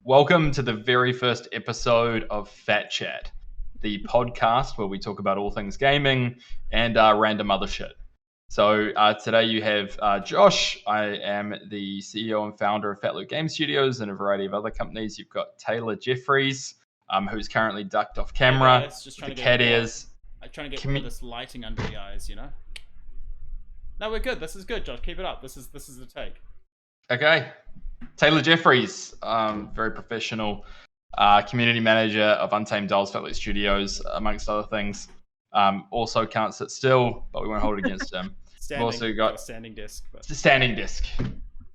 Welcome to the very first episode of Phat Chat, the podcast where we talk about all things gaming and random other shit. So today you have Josh. I am the CEO and founder of Fat Loot Game Studios and a variety of other companies. You've got Taylor Jeffries, who's currently ducked off camera. Hey guys, just trying the to cat get ears. I'm trying to get rid of this lighting under the eyes, you know. No, we're good. This is good, Josh. Keep it up. This is the take. Okay. Taylor Jeffries, very professional community manager of Untitled Chapter Studios, amongst other things. Also can't sit still, but we won't hold it against him. We've also got standing disc. But... standing disc.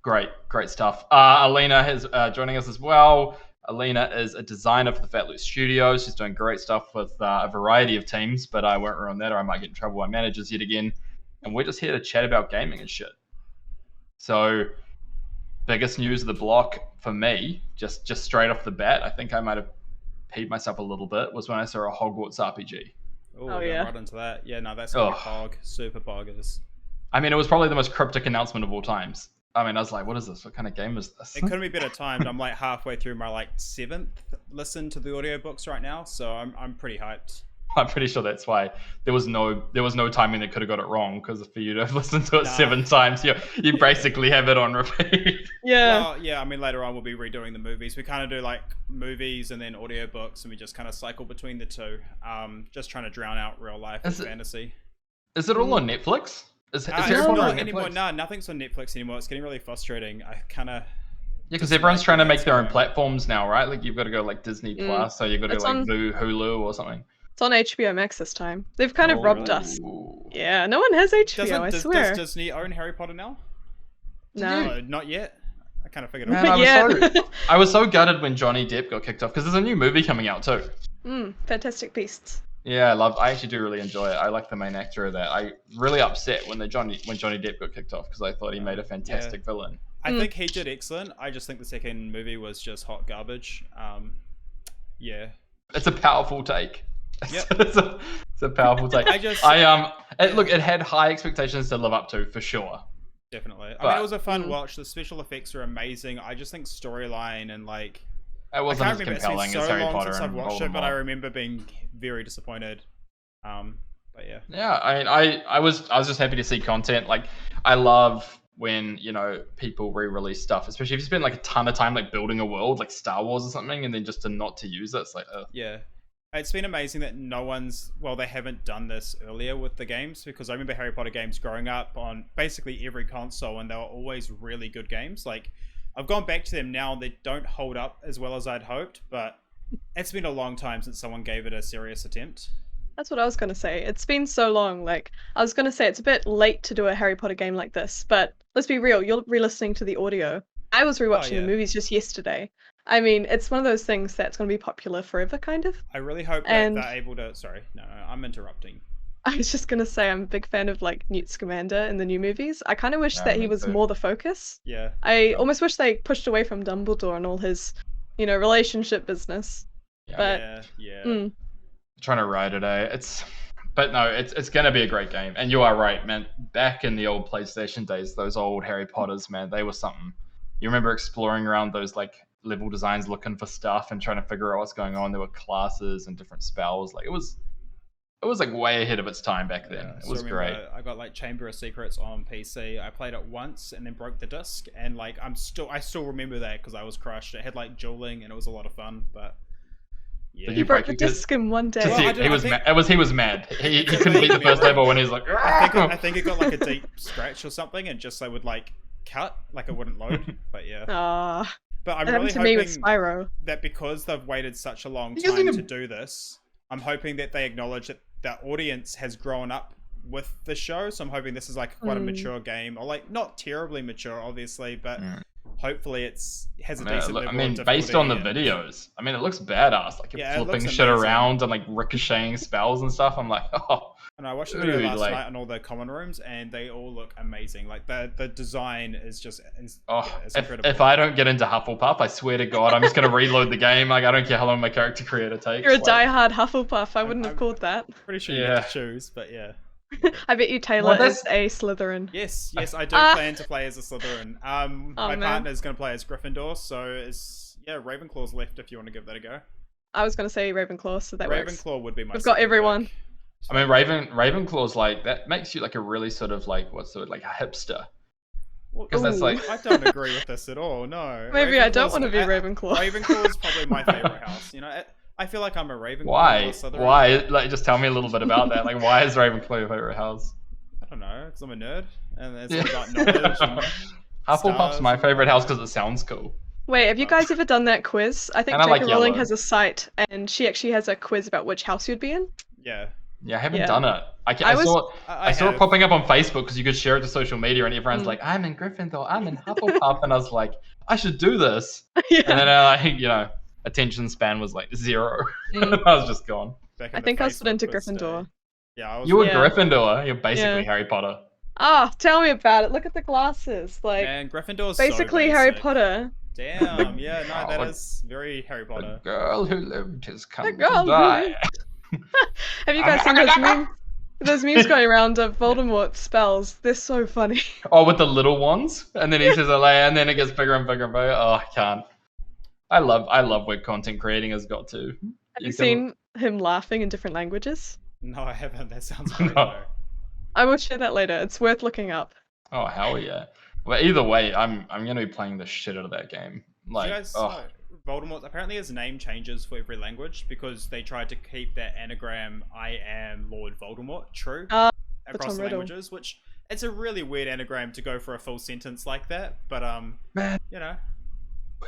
Great stuff. Alina is joining us as well. Alina is a designer for the Fat Loot Studios. She's doing great stuff with a variety of teams, but I won't ruin that or I might get in trouble by managers yet again. And we're just here to chat about gaming and shit. So... biggest news of the block for me, just straight off the bat, I think I might have peed myself a little bit, was when I saw a Hogwarts RPG. Oh yeah, right into that. Yeah, no, that's super boggers. I mean, it was probably the most cryptic announcement of all times. I mean, I was like, what is this? What kind of game is this? It couldn't be better timed. I'm like halfway through my seventh listen to the audiobooks right now, so I'm pretty hyped. I'm pretty sure that's why there was no timing that could have got it wrong, because for you to have listened to it 7 times, you basically have it on repeat. Yeah. Well, yeah, I mean, later on we'll be redoing the movies. We kind of do like movies and then audiobooks, and we just kind of cycle between the two. Just trying to drown out real life and fantasy. Is it all on Netflix? Is Harry Potter on anymore? No, nothing's on Netflix anymore. It's getting really frustrating. I kind of... Yeah, because everyone's trying to make their own platforms now, right? Like you've got to go like Disney Plus, so you've got to go like Hulu or something. It's on HBO Max this time. They've kind of robbed us. Yeah, no one has HBO, I swear. Does Disney own Harry Potter now? No. Not yet. I kind of figured it out. I was so gutted when Johnny Depp got kicked off, because there's a new movie coming out too. Fantastic Beasts. Yeah, I actually do really enjoy it. I like the main actor of that. I really upset when Johnny Depp got kicked off, because I thought he made a fantastic villain. I think he did excellent. I just think the second movie was just hot garbage. Yeah. It's a powerful take. Yep. it's a powerful take. It had high expectations to live up to, for sure. Definitely. I mean, it was a fun watch. The special effects are amazing. I just think storyline and like... It wasn't as compelling as Harry Potter. I've watched it, but I remember being very disappointed. But yeah. Yeah, I mean, I was just happy to see content. Like, I love when, people re-release stuff, especially if you spend like a ton of time like building a world, like Star Wars or something, and then just not to use it. It's like, yeah. It's been amazing that they haven't done this earlier with the games, because I remember Harry Potter games growing up on basically every console, and they were always really good games. Like, I've gone back to them now, and they don't hold up as well as I'd hoped, but it's been a long time since someone gave it a serious attempt. That's what I was going to say. It's been so long. Like, I was going to say it's a bit late to do a Harry Potter game like this, but let's be real, you're re-listening to the audio. I was rewatching the movies just yesterday. I mean, it's one of those things that's going to be popular forever, kind of. I really hope that they're able to... Sorry, no, I'm interrupting. I was just going to say I'm a big fan of, like, Newt Scamander in the new movies. I kind of wish that he was more the focus. Yeah. I almost wish they pushed away from Dumbledore and all his, relationship business. Yeah. But, yeah. Trying to ride it, eh? But no, it's going to be a great game. And you are right, man. Back in the old PlayStation days, those old Harry Potters, man, they were something. You remember exploring around those, like, level designs, looking for stuff and trying to figure out what's going on. There were classes and different spells. Like, it was like way ahead of its time back then. It was great. I got like Chamber of Secrets on PC. I played it once and then broke the disc, and like I still remember that because I was crushed. It had like dueling and it was a lot of fun, but yeah. Did you broke the disc in one day? He was mad. He couldn't beat the first level when he's like. I think it got like a deep scratch or something, and just would like cut, like it wouldn't load. But yeah. But I'm really hoping that because they've waited such a long time to do this, I'm hoping that they acknowledge that the audience has grown up with the show. So I'm hoping this is like quite a mature game, or like not terribly mature, obviously, but hopefully it has a decent level of difficulty. Based on the videos, it looks badass. Like you're flipping shit around and like ricocheting spells and stuff. I'm like, oh. And I watched the video last night on all the common rooms, and they all look amazing. Like the design is just it's incredible. If I don't get into Hufflepuff, I swear to God, I'm just gonna reload the game. Like I don't care how long my character creator takes. You're a diehard Hufflepuff. I wouldn't have called that. Pretty sure you get to choose, but yeah. I bet you Taylor is a Slytherin. Yes, I do plan to play as a Slytherin. My partner's going to play as Gryffindor, so it's yeah, Ravenclaw's left if you want to give that a go. I was going to say Ravenclaw, so that works. Ravenclaw would be my. We've got everyone. Pick. I mean, Ravenclaw's like that makes you like a really sort of like what's the word, like a hipster. Because that's like I don't agree with this at all. No. Maybe I don't want to be Ravenclaw. Ravenclaw is probably my favorite house. You know, I feel like I'm a Ravenclaw. Why? Why? Like, just tell me a little bit about that. Like, why is Ravenclaw your favorite house? I don't know, because I'm a nerd, and it's all about knowledge. And Hufflepuff's my favorite house because it sounds cool. Wait, have you guys ever done that quiz? I think J.K. Rowling has a site, and she actually has a quiz about which house you'd be in. Yeah. Yeah, I haven't done it. I saw it popping up on Facebook because you could share it to social media, and everyone's like, "I'm in Gryffindor, I'm in Hufflepuff," and I was like, "I should do this." Yeah. And then attention span was like 0. I was just gone. I think I was put into Gryffindor. Yeah, you were Gryffindor. You're basically Harry Potter. Ah, tell me about it. Look at the glasses. Like, man, Gryffindor's basically so Harry Potter. Damn, yeah, no, that is very Harry Potter. The girl who lived has come to die. Have you guys seen those memes? Those memes going around of Voldemort spells. They're so funny. Oh, with the little ones, and then he says "Alea," and then it gets bigger and bigger and bigger. Oh, I can't. I love where content creating has got to. Have you seen him laughing in different languages? No, I haven't. That sounds great. No. I will share that later. It's worth looking up. Oh hell yeah! Well, either way, I'm gonna be playing the shit out of that game. Like, you guys know Voldemort, apparently his name changes for every language because they tried to keep that anagram "I am Lord Voldemort" true across the languages, which it's a really weird anagram to go for a full sentence like that. But man, you know,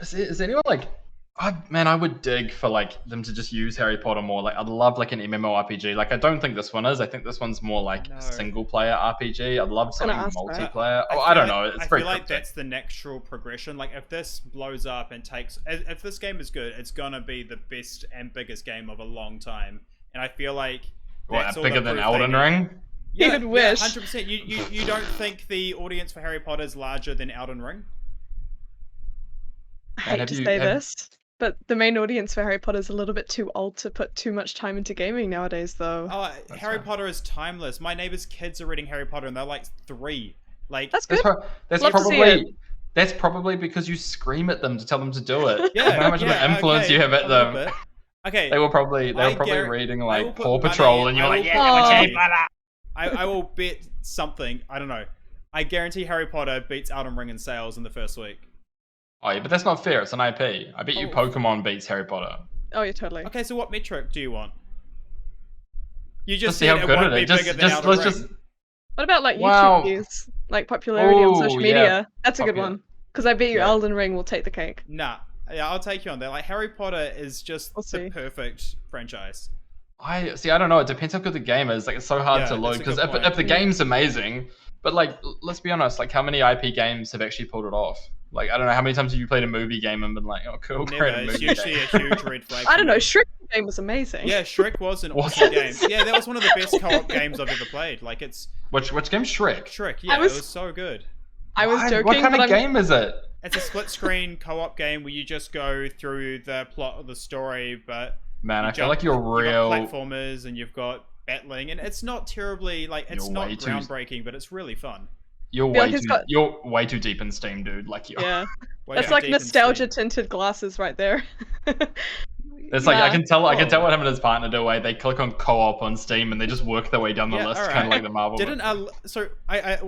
is anyone like? I would dig for like them to just use Harry Potter more. Like, I'd love like an MMORPG. Like, I don't think this one is. I think this one's more like a single player RPG. I'd love something multiplayer. I don't know. It's very. I feel like that's the natural progression. Like, if this blows up and if this game is good, it's gonna be the best and biggest game of a long time. And I feel like that's bigger than Elden Ring. Yeah, you'd wish. 100%. You don't think the audience for Harry Potter is larger than Elden Ring? I hate to say this, but the main audience for Harry Potter is a little bit too old to put too much time into gaming nowadays, though. Oh, Harry Potter is timeless. My neighbor's kids are reading Harry Potter, and they're like 3. Like that's good. That's probably because you scream at them to tell them to do it. Yeah, how much of an influence you have at them. Okay, they were probably reading like Paw Patrol, and you're like, Harry Potter. I will bet something. I don't know. I guarantee Harry Potter beats Elden Ring in sales in the first week. Oh yeah, but that's not fair. It's an IP. I bet you Pokemon beats Harry Potter. Oh yeah, totally. Okay, so what metric do you want? You just see how good it is. What about like YouTube views, like popularity on social media? Yeah. That's a good one. Because I bet you Elden Ring will take the cake. Nah, yeah, I'll take you on that. Like Harry Potter is just the perfect franchise. I don't know. It depends how good the game is. Like, it's so hard to load because if the game's amazing, but like, let's be honest. Like, how many IP games have actually pulled it off? Like, I don't know how many times have you played a movie game and been like, oh, cool, great movie. It's usually a huge red flag. I don't know. Shrek game was amazing. Yeah, Shrek was an awesome game. Yeah, that was one of the best co-op games I've ever played. Like, it's which game? Shrek. Shrek. Yeah, it was so good. I was joking. What kind of game is it? It's a split-screen co-op game where you just go through the plot of the story, but man, I feel like you're real. You've got platformers and you've got battling, and it's not terribly it's not groundbreaking, but it's really fun. You're way too deep in Steam, dude. Like yeah, it's like nostalgia tinted glasses right there. It's like I can tell what him and his partner do. They click on co-op on Steam and they just work their way down the list, kind of like the Marvel.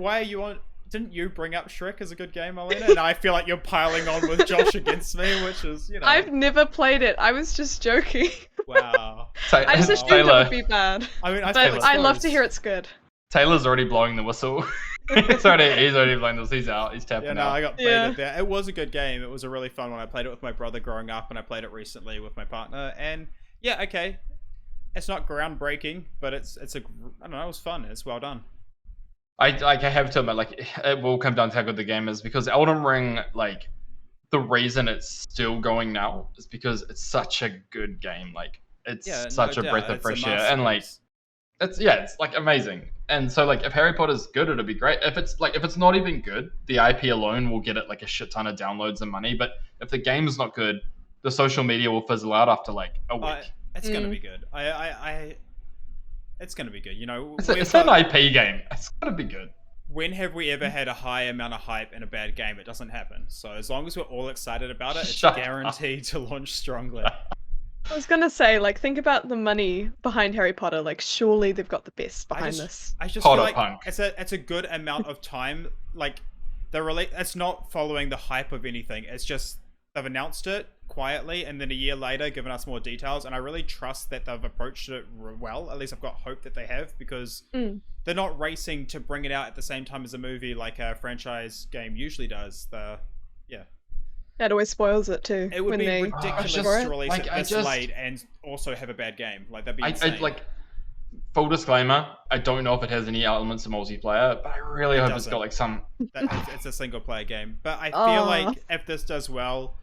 Why are you on? Didn't you bring up Shrek as a good game, Elena? And I feel like you're piling on with Josh against me, which is I've never played it. I was just joking. Wow. I just assumed it would be bad. I mean, but I love to hear it's good. Taylor's already blowing the whistle. he's already blowing this. He's out. He's tapping out. I got played there. It was a good game. It was a really fun one. I played it with my brother growing up, and I played it recently with my partner. And yeah, okay, it's not groundbreaking, but I don't know. It was fun. It's well done. I have to admit, like, it will come down to how good the game is, because Elden Ring, like, the reason it's still going now is because it's such a good game. Like, it's such a breath of fresh air, and like, it's like amazing. And so like, if Harry Potter's good, it'll be great. If it's not even good, the IP alone will get it like a shit ton of downloads and money. But if the game's not good, the social media will fizzle out after like a week. It's gonna be good. It's gonna be good. You know, it's an IP game. It's gonna be good. when have we ever had a high amount of hype in a bad game? It doesn't happen. So as long as we're all excited about it, it's guaranteed to launch strongly. I was gonna say, like, think about the money behind Harry Potter. Like, surely they've got the best behind this. I just feel like it's a good amount of time. Like, it's not following the hype of anything. It's just they've announced it quietly, and then a year later, given us more details. And I really trust that they've approached it well. At least I've got hope that they have, because they're not racing to bring it out at the same time as a movie like a franchise game usually does. That always spoils it too. It would be ridiculous to release it this late and also have a bad game. Like, that'd be insane. Full disclaimer, I don't know if it has any elements of multiplayer, but I really hope it's got like some... It's a single player game. But I feel like if this does well,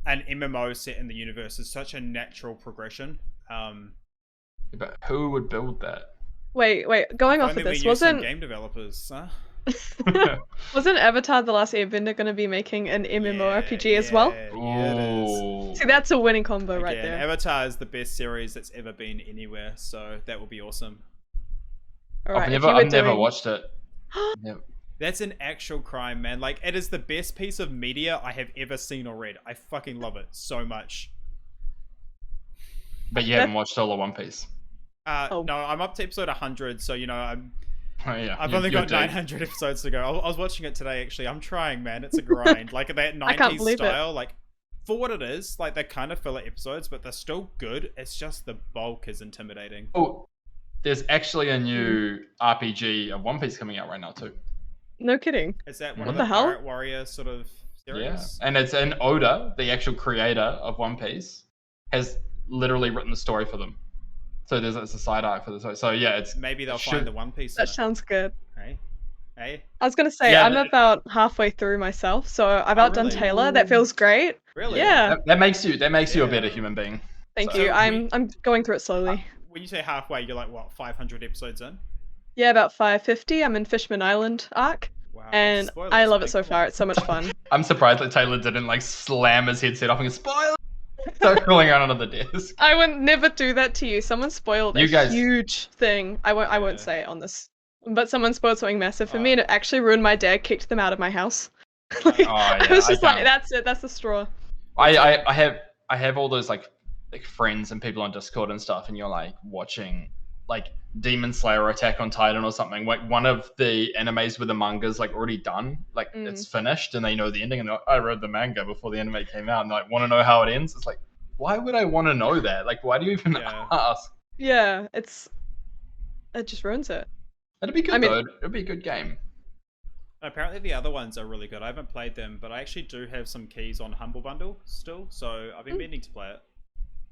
an MMO set in the universe is such a natural progression. But who would build that? Wait, going off of this, wasn't... game developers, huh? Wasn't Avatar: The Last Airbender going to be making an MMORPG as well? Yeah, see, that's a winning combo right there. Avatar is the best series that's ever been anywhere, so that will be awesome. All right, I've never watched it. That's an actual crime, man. Like, it is the best piece of media I have ever seen or read. I fucking love it so much. But you haven't watched all of One Piece? No, I'm up to episode 100, so I've only got 900 episodes to go. I was watching it today, actually. I'm trying, man. It's a grind. Like, that 90s style, like, for what it is, like, they're kind of filler episodes, but they're still good. It's just the bulk is intimidating. Oh, there's actually a new RPG of One Piece coming out right now, too. No kidding. Is that one of the Pirate Warrior sort of series? Yeah, and it's in Oda, the actual creator of One Piece, has literally written the story for them. So it's a side arc for this. So yeah, maybe they'll find the One Piece. That sounds good. Hey. I was gonna say I'm about halfway through myself, so I've outdone Taylor. That feels great. Really? Yeah. That makes you a better human being. Thank you. I'm going through it slowly. When you say halfway, you're like what, 500 episodes in? Yeah, about 550. I'm in Fishman Island arc. Wow. And I love it so far. It's so much fun. I'm surprised that Taylor didn't like slam his headset off and go, spoiler! Start crawling around under the desk. I would never do that to you. Someone spoiled a huge thing. I won't say it on this. But someone spoiled something massive for me, and it actually ruined my day. Kicked them out of my house. I was just like, that's it. That's the straw. I have all those like friends and people on Discord and stuff, and you're like watching like Demon Slayer or Attack on Titan or something. Like one of the animes with the manga's like already done, like it's finished, and they know the ending. And they're like, I read the manga before the anime came out, and they like want to know how it ends. It's like, why would I want to know that? Like, why do you even ask? Yeah, it just ruins it. It'd be good though. It'd be a good game. Apparently the other ones are really good. I haven't played them, but I actually do have some keys on Humble Bundle still, so I've been meaning to play it.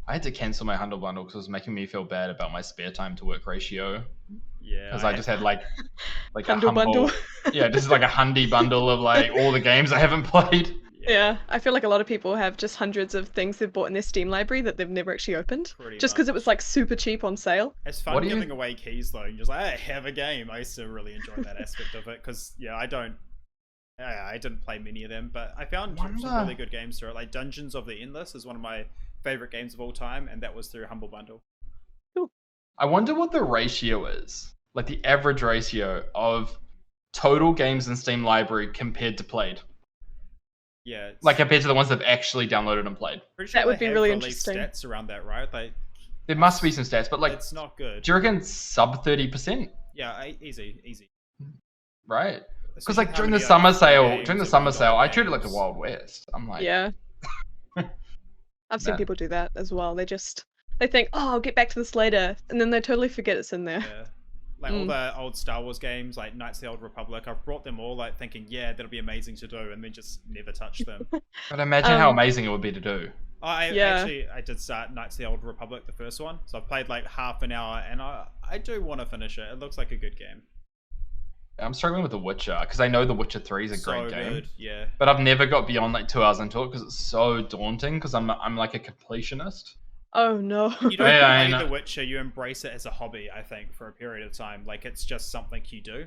I had to cancel my Humble Bundle because it was making me feel bad about my spare time to work ratio. Yeah. Because I just had like a Humble bundle. Yeah, just like a Hundy bundle of like all the games I haven't played. Yeah, I feel like a lot of people have just hundreds of things they've bought in their Steam library that they've never actually opened. Just because it was like super cheap on sale. It's fun giving away keys though. You're just like, hey, have a game. I used to really enjoy that aspect of it because I didn't play many of them, but I found some really good games through it. Like Dungeons of the Endless is one of my favorite games of all time, and that was through Humble Bundle. Cool. I wonder what the ratio is, like the average ratio of total games in Steam library compared to played. Yeah, like compared to the ones that have actually downloaded and played. Pretty sure that would be really interesting. Stats around that, right? Like, there must be some stats, but like it's not good. Do you reckon sub 30%? Yeah, easy. Right. Because like during the summer sale, I treat it like the Wild West. I'm like, yeah. I've seen people do that as well. They think, oh, I'll get back to this later, and then they totally forget it's in there. Yeah. Like all the old Star Wars games, like Knights of the Old Republic, I've brought them all, like thinking, yeah, that'll be amazing to do, and then just never touch them. But imagine how amazing it would be to do. I did start Knights of the Old Republic, the first one, so I've played like half an hour, and I do want to finish it. It looks like a good game. I'm struggling with The Witcher because I know The Witcher 3 is a great game. Good, yeah. But I've never got beyond like 2 hours into it because it's so daunting. Because I'm like a completionist. Oh no! You don't play The Witcher; you embrace it as a hobby. I think for a period of time, like it's just something you do.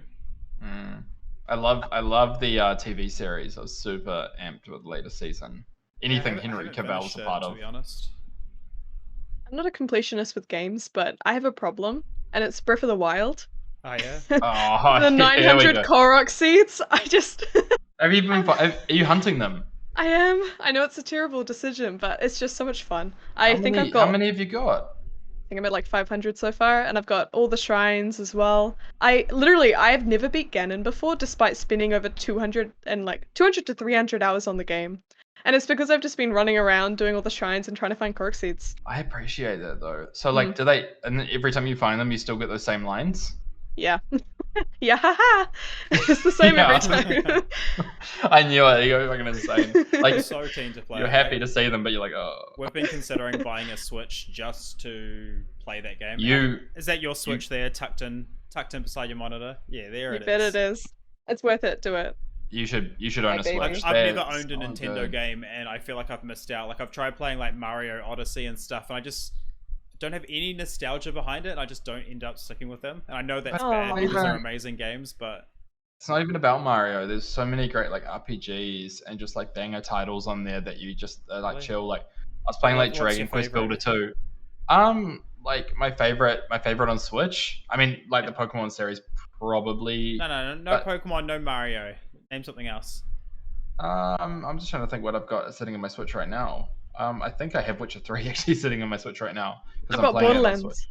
I love the TV series. I was super amped with the latest season. Anything Henry Cavill's a part of. To be honest, I'm not a completionist with games, but I have a problem, and it's Breath of the Wild. Oh yeah. Oh, the 900 Korok seeds. I just. Have you been? Are you hunting them? I am. I know it's a terrible decision, but it's just so much fun. I've got. How many have you got? I think I'm at like 500 so far, and I've got all the shrines as well. I've never beat Ganon before, despite spending over 200 to 300 hours on the game. And it's because I've just been running around doing all the shrines and trying to find Korok seeds. I appreciate that though. So like, do they? And every time you find them, you still get those same lines? Yeah. Yeah, haha. It's the same every time. I knew it. You're fucking insane. Like, so keen to play. You're happy to see them, but you're like, oh. We've been considering buying a Switch just to play that game. Is that your Switch there, tucked in beside your monitor? Yeah, there it is. I bet it is. It's worth it. Do it. You should own a Switch. I've never owned a Nintendo game, and I feel like I've missed out. Like I've tried playing like Mario Odyssey and stuff, and I just don't have any nostalgia behind it, and I just don't end up sticking with them. And I know that's bad because they're amazing games, but it's not even about Mario. There's so many great like RPGs and just like banger titles on there that you just like chill. Like I was playing like Dragon Quest Builder 2. Like my favorite on Switch. I mean, like the Pokemon series probably. No Pokemon, no Mario. Name something else. I'm just trying to think what I've got sitting in my Switch right now. I think I have Witcher 3 actually sitting on my Switch right now. I've got Borderlands.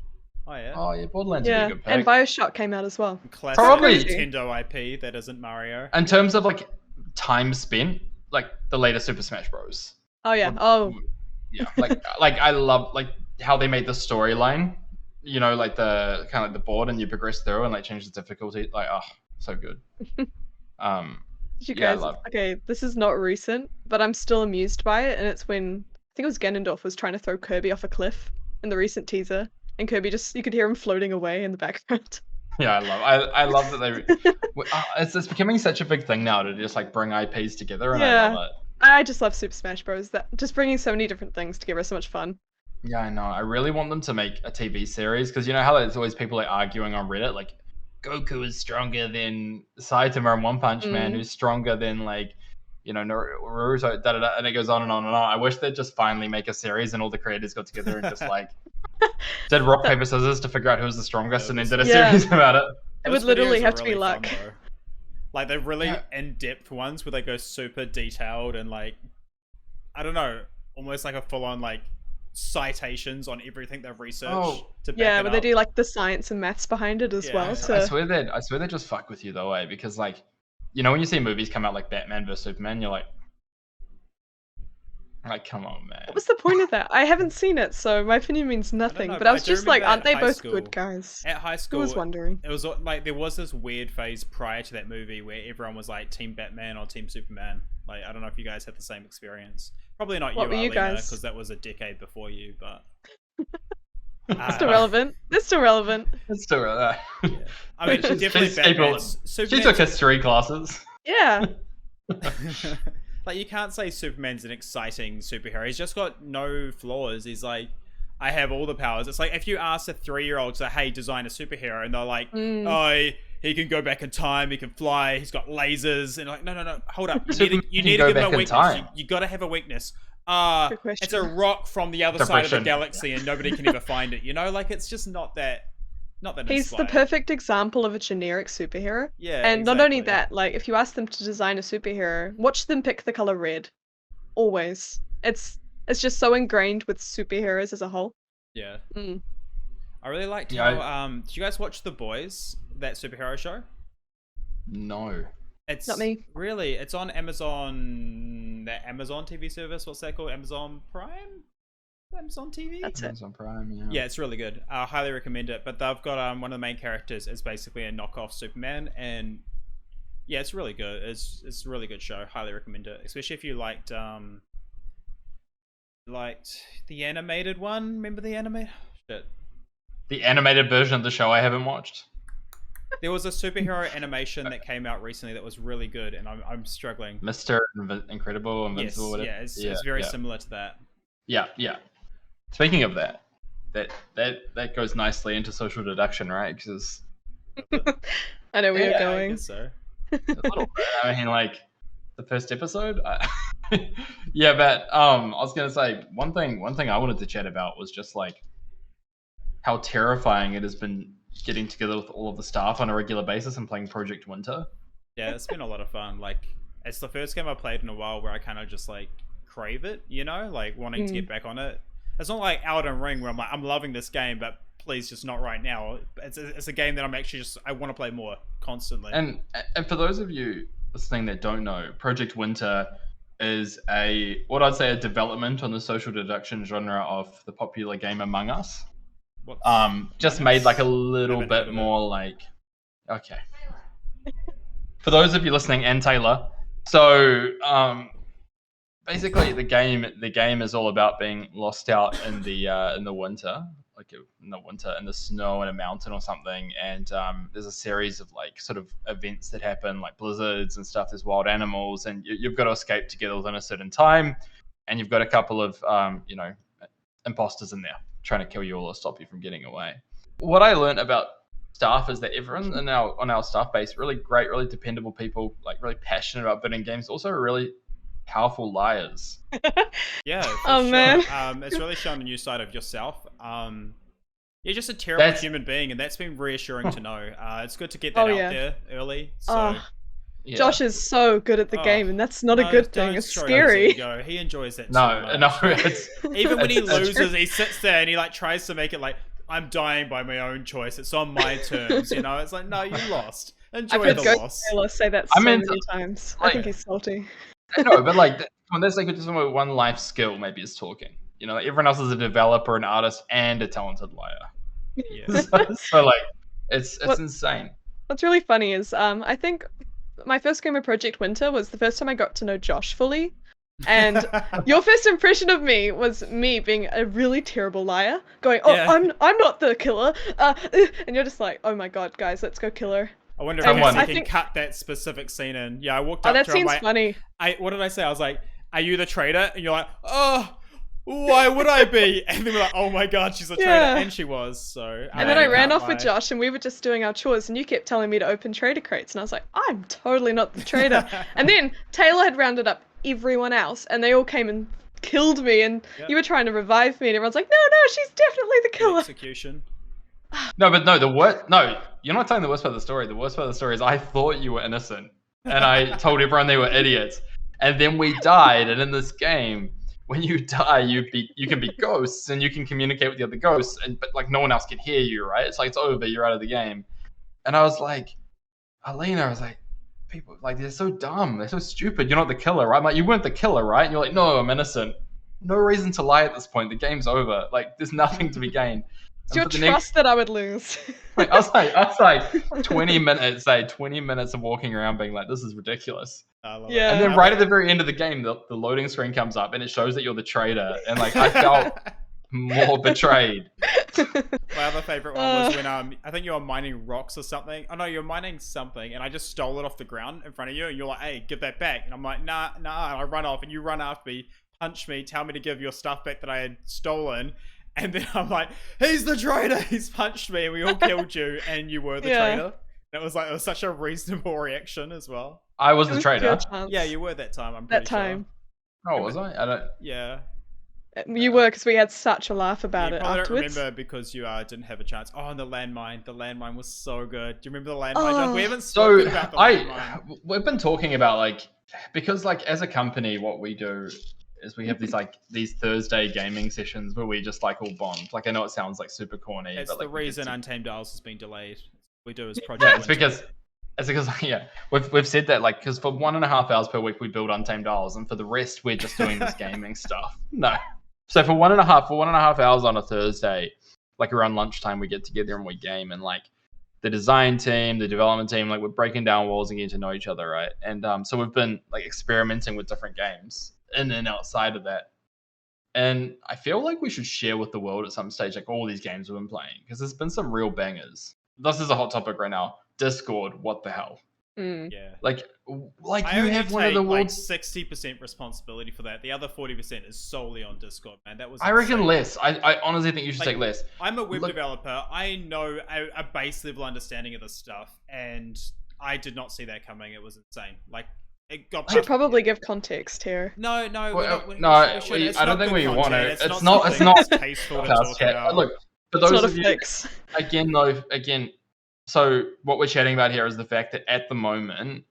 Oh yeah. Oh yeah, Borderlands would be a good pick. And BioShock came out as well. Classic Probably Nintendo IP that isn't Mario. In terms of like time spent, like the latest Super Smash Bros. Oh yeah. Yeah, like I love like how they made the storyline. You know, like the kind of like the board, and you progress through and like change the difficulty. Like, oh, so good. Did you guys? Okay, this is not recent, but I'm still amused by it, and it's when I think it was Ganondorf was trying to throw Kirby off a cliff in the recent teaser, and Kirby you could hear him floating away in the background. Yeah, I love that they. It's becoming such a big thing now to just like bring IPs together, and I love it. I just love Super Smash Bros. That just bringing so many different things together is so much fun. Yeah, I know. I really want them to make a TV series because you know how there's always people like arguing on Reddit, like Goku is stronger than Saitama and One Punch Man, who's stronger than like, you know, Naruto, and it goes on and on and on. I wish they'd just finally make a series and all the creators got together and just like did rock paper scissors to figure out who was the strongest, and then did a series about it. It would literally have to be luck. Like they're really in-depth ones where they go super detailed and like, I don't know, almost like a full-on like citations on everything they've researched to back it but up. they do like the science and maths behind it as well. So I swear they just fuck with you though, because like, you know, when you see movies come out like Batman vs Superman, you're like, come on, man. What was the point of that? I haven't seen it, so my opinion means nothing. But I was just like, aren't they both good guys? At high school, I was wondering. It was like there was this weird phase prior to that movie where everyone was like Team Batman or Team Superman. Like I don't know if you guys had the same experience. Probably not what you, were you guys? Because that was a decade before you. But still relevant. It's still relevant. It's still relevant. Yeah. I mean, definitely Batman. She took history classes. Yeah. Like you can't say Superman's an exciting superhero. He's just got no flaws. He's like, I have all the powers. It's like if you ask a 3-year-old to, hey, design a superhero, and they're like, oh, he can go back in time, he can fly, he's got lasers, and like, no, hold up. You need to give him a weakness. You got to have a weakness. It's a rock from the other side of the galaxy, and nobody can ever find it. You know, like it's just not that. He's the perfect example of a generic superhero. Yeah, and not only that, like if you ask them to design a superhero, watch them pick the color red. Always, it's just so ingrained with superheroes as a whole. Yeah. I really liked how. Did you guys watch The Boys, that superhero show? No. It's not me. Really, it's on Amazon. That Amazon TV service. What's that called? Amazon Prime. Amazon TV? That's it. Amazon Prime, yeah, it's really good. I highly recommend it. But they've got one of the main characters is basically a knockoff Superman, and yeah, it's really good. It's a really good show. Highly recommend it, especially if you liked the animated one. Remember the anime? Shit. The animated version of the show I haven't watched. There was a superhero animation that came out recently that was really good, and I'm struggling. Mr. Incredible, Invincible. Yes, it's very similar to that. Yeah. Speaking of that goes nicely into social deduction, right? Because I know where you're going. I guess so. A little bit. I mean, like the first episode. Yeah, but I was gonna say one thing I wanted to chat about was just like how terrifying it has been getting together with all of the staff on a regular basis and playing Project Winter. Yeah, it's been a lot of fun. Like, it's the first game I played in a while where I kind of just like crave it, you know, like wanting to get back on it. It's not like Elden Ring where I'm like, I'm loving this game, but please just not right now. It's a game that I'm actually I want to play more constantly. And for those of you listening that don't know, Project Winter is what I'd say a development on the social deduction genre of the popular game Among Us. Just made like a little bit more like, okay. For those of you listening, and Taylor, so basically the game is all about being lost out in the winter, in the snow in a mountain or something, and there's a series of like sort of events that happen, like blizzards and stuff. There's wild animals, and you've got to escape together within a certain time, and you've got a couple of imposters in there trying to kill you all or stop you from getting away. What I learned about staff is that everyone on our staff base, really great, really dependable people, like really passionate about building games, also really powerful liars. Yeah, for sure. Man. It's really shown a new side of yourself. You're just a terrible human being, and that's been reassuring to know. It's good to get that out there early. So. Yeah. Josh is so good at the game, and that's not a good thing. It's scary. He enjoys it. No, even when he loses, he sits there and he like tries to make it like, I'm dying by my own choice. It's on my terms, you know. It's like, no, you lost. Enjoy the loss. Taylor say that so many times. Like, I think he's salty. No, but like when there's like just one life skill, maybe is talking. You know, like, everyone else is a developer, an artist, and a talented liar. Yeah. so like, it's insane. What's really funny is I think my first game of Project Winter was the first time I got to know Josh fully. And your first impression of me was me being a really terrible liar, going, I'm not the killer, and you're just like, oh my god, guys, let's go kill her. I wonder if I can cut that specific scene in. Yeah, I walked up to her. That seems funny. What did I say? I was like, are you the traitor? And you're like, oh, why would I be? And then we're like, oh my god, she's a traitor. And she was, so. And then I ran off with Josh and we were just doing our chores and you kept telling me to open trader crates. And I was like, I'm totally not the traitor. And then Taylor had rounded up everyone else and they all came and killed me and you were trying to revive me and everyone's like, no, she's definitely the killer. Execution. No, but you're not telling the worst part of the story. The worst part of the story is I thought you were innocent and I told everyone they were idiots. And then we died, and in this game, when you die, you can be ghosts and you can communicate with the other ghosts, but like no one else can hear you, right? It's like it's over, you're out of the game. And I was like, Alina, I was like, people like they're so dumb, they're so stupid. You're not the killer, right? I'm like, you weren't the killer, right? And you're like, no, I'm innocent. No reason to lie at this point. The game's over. Like there's nothing to be gained. It's your trust that I would lose. I was like 20 minutes of walking around being like, this is ridiculous. And then right at the very end of the game, the loading screen comes up and it shows that you're the traitor. And like, I felt more betrayed. My other favorite one was when I think you were mining rocks or something. Oh no, you're mining something and I just stole it off the ground in front of you and you're like, hey, give that back. And I'm like, nah. And I run off and you run after me, punch me, tell me to give your stuff back that I had stolen. And then I'm like, he's the traitor. He's punched me, and we all killed you, and you were the traitor. It was such a reasonable reaction as well. I was the traitor. Yeah, you were that time. I'm pretty sure. Oh, was I? I don't. Yeah. You were because we had such a laugh about it afterwards. I don't remember because you didn't have a chance. Oh, and the landmine. The landmine was so good. Do you remember the landmine, John? We haven't spoken about the landmine. We've been talking about like because like as a company, what we do is we have these Thursday gaming sessions where we just like all bond. Like I know it sounds like super corny. It's but, the like, reason Untamed Isles has been delayed. We do as project. Yeah, it's because we've said that like because for 1.5 hours per week we build Untamed Isles and for the rest we're just doing this gaming stuff. No, so for one and a half hours on a Thursday, like around lunchtime we get together and we game and like the design team, the development team, like we're breaking down walls and getting to know each other, right? And so we've been like experimenting with different games in and outside of that. And I feel like we should share with the world at some stage, like all these games we've been playing, because there's been some real bangers. This is a hot topic right now. Discord, what the hell? Yeah. Like you have one of the world's 60% responsibility for that. The other 40% is solely on Discord, man. That was. I reckon less. I honestly think you should take less. I'm a web developer. I know a base level understanding of this stuff, and I did not see that coming. It was insane. Like. I should probably give context here. No. I don't think we want to. It's not tasteful to talk about. Look, for those of you, again, so what we're chatting about here is the fact that at the moment,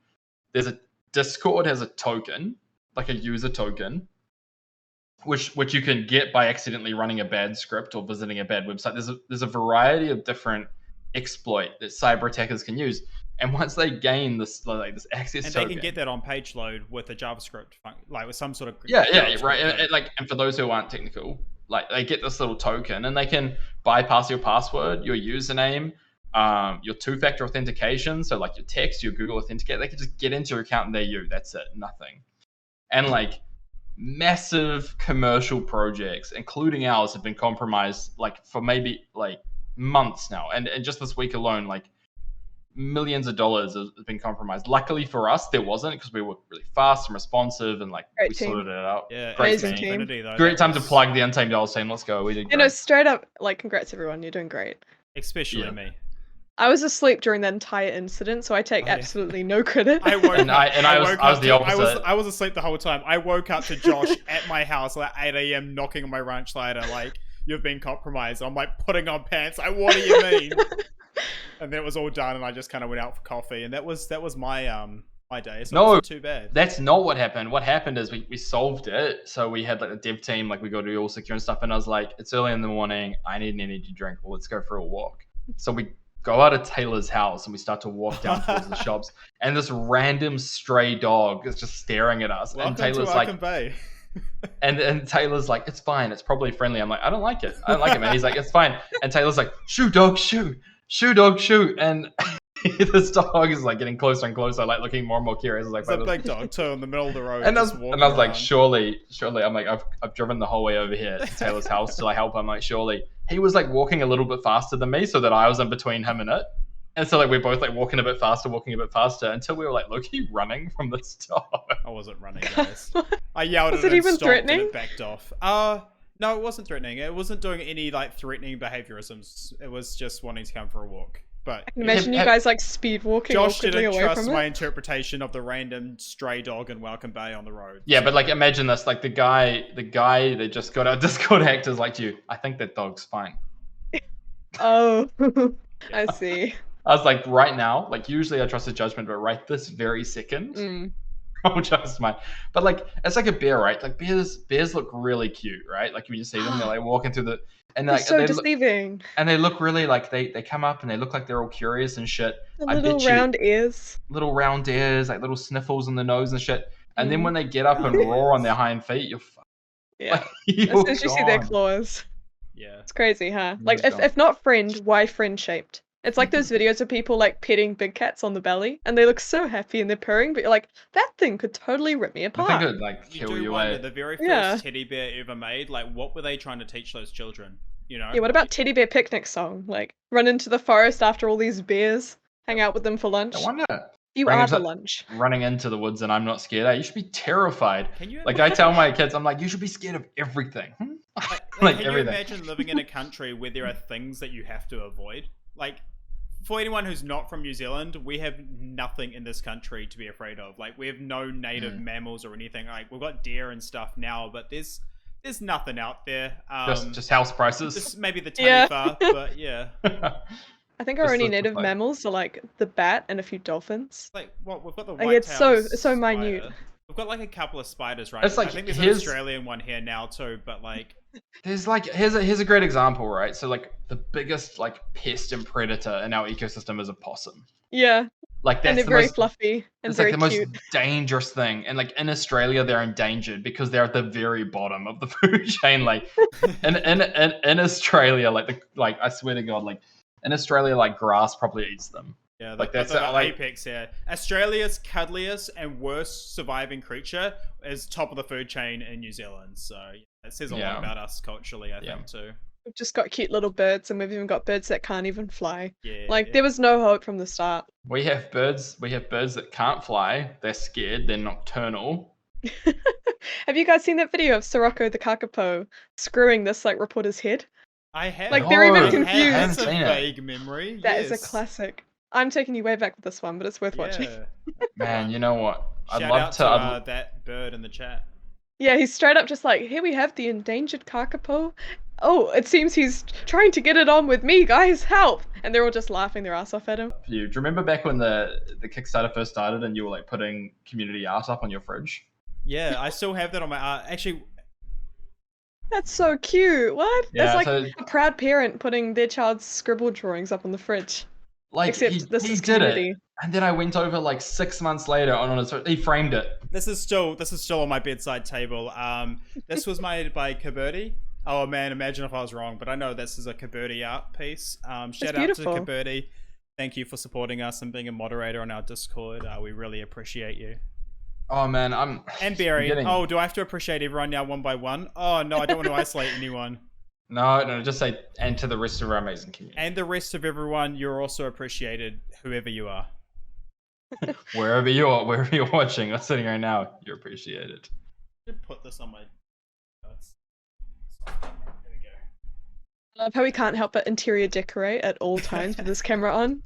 Discord has a token, like a user token, which you can get by accidentally running a bad script or visiting a bad website. There's a variety of different exploit that cyber attackers can use. And once they gain this access and token, they can get that on page load with a JavaScript, like with some sort of right. And for those who aren't technical, like they get this little token and they can bypass your password, your username, your two-factor authentication. So like your text, your Google Authenticator, they can just get into your account and they're you. That's it, nothing. And like massive commercial projects, including ours, have been compromised like for maybe like months now. And just this week alone, like millions of dollars has been compromised. Luckily for us, there wasn't, because we were really fast and responsive and like we sorted it out. Yeah, great team. Great time to plug the Untitled team. Let's go. We did great. Straight up, like, congrats everyone. You're doing great. Especially me. I was asleep during that entire incident, so I take absolutely no credit. I was the opposite. I was asleep the whole time. I woke up to Josh at my house at 8 a.m. knocking on my ranch ladder, like, you've been compromised. I'm like putting on pants. Like, what do you mean? And then it was all done, and I just kind of went out for coffee, and that was my my day. So it wasn't too bad. That's not what happened. What happened is we solved it. So we had like a dev team, like we got to do all secure and stuff, and I was like, it's early in the morning. I need an energy drink. Well, let's go for a walk. So we go out of Taylor's house and we start to walk down towards the shops, and this random stray dog is just staring at us. Welcome and Taylor's to like, Bay. and Taylor's like, it's fine. It's probably friendly. I'm like, I don't like it. I don't like it, man. He's like, it's fine. And Taylor's like, shoo, dog, shoo. Shoo, dog, shoo. And this dog is like getting closer and closer, like looking more and more curious. Like, it's a big dog too in the middle of the road. And I was like, surely, I'm like, I've driven the whole way over here to Taylor's house to like help him. Like, surely. He was like walking a little bit faster than me, so that I was in between him and it. And so like we're both like walking a bit faster until we were like, low-key running from this dog. I wasn't running, guys. I yelled at it and even stopped threatening? And it backed off. No, it wasn't threatening. It wasn't doing any like threatening behaviorisms. It was just wanting to come for a walk. But I can imagine you guys like speed walking Josh awkwardly didn't away trust from my it. interpretation of the random stray dog in Welcome Bay on the road. Yeah, but like imagine this, like the guy that just got our Discord hacked is like, you, I think that dog's fine. Oh, I see. I was like, right now, like usually I trust his judgment, but right this very second, I'll trust mine. But like, it's like a bear, right? Like bears look really cute, right? Like when you see them, they're like walking through the, and they're like so deceiving. And they look really like they come up and they look like they're all curious and shit. The little round ears, like little sniffles in the nose and shit. And then when they get up and roar on their hind feet, you're fucked. Yeah, as soon as you see their claws. Yeah, it's crazy, huh? Like if not friend, why friend shaped? It's like those videos of people like petting big cats on the belly, and they look so happy and they're purring, but you're like, that thing could totally rip me apart. I think it would like kill you away. The very first teddy bear ever made, like what were they trying to teach those children? You know? Yeah, what about Teddy Bear Picnic song? Like, run into the forest after all these bears, hang out with them for lunch. I wonder. You are the lunch. Running into the woods and I'm not scared. You should be terrified. Like I tell my kids, I'm like, you should be scared of everything. Like can everything. You imagine living in a country where there are things that you have to avoid? Like, for anyone who's not from New Zealand, we have nothing in this country to be afraid of. Like, we have no native mammals or anything. Like, we've got deer and stuff now, but there's nothing out there. Just house prices. Just maybe the taniwha, but yeah. I think our only native mammals are like the bat and a few dolphins. Like, what we've got the white it's so minute. We've got like a couple of spiders, right? It's like, I think there's an Australian one here now too, but like there's like here's a great example, right? So like the biggest like pest and predator in our ecosystem is a possum. Yeah. Like that's and they're very fluffy and very cute. It's like the cute. most dangerous thing. And like in Australia they're endangered because they're at the very bottom of the food chain. Like in Australia, like I swear to God, like in Australia, like grass probably eats them. Yeah, like that's the apex here. Australia's cuddliest and worst surviving creature is top of the food chain in New Zealand. So it says a lot about us culturally, I think too. We've just got cute little birds, and we've even got birds that can't even fly. Yeah, there was no hope from the start. We have birds that can't fly. They're scared. They're nocturnal. Have you guys seen that video of Sirocco the kakapo screwing this like reporter's head? I have. Like they're even confused. That's a vague memory. That is a classic. I'm taking you way back with this one, but it's worth watching. Man, you know what? Shout out to that bird in the chat. Yeah, he's straight up just like, here we have the endangered kakapo oh, it seems he's trying to get it on with me, guys, help! And they're all just laughing their ass off at him. Do you remember back when the Kickstarter first started and you were like putting community art up on your fridge? Yeah, I still have that on my art. Actually, that's so cute. What? Yeah, that's like a proud parent putting their child's scribble drawings up on the fridge. Like, except he is did community. it. And then I went over like 6 months later on his, he framed it. This is still on my bedside table. This was made by Kaberti. Oh man, imagine if I was wrong, but I know this is a Kaberti art piece. Shout out to Kaberti. Thank you for supporting us and being a moderator on our Discord. We really appreciate you. Oh man, and Barry. Oh, do I have to appreciate everyone now one by one? Oh no, I don't want to isolate anyone. No, just say, and to the rest of our amazing community. And the rest of everyone, you're also appreciated, whoever you are. wherever you're watching or sitting right now, you're appreciated. I should put this on my... There we go. I love how we can't help but interior decorate at all times with this camera on.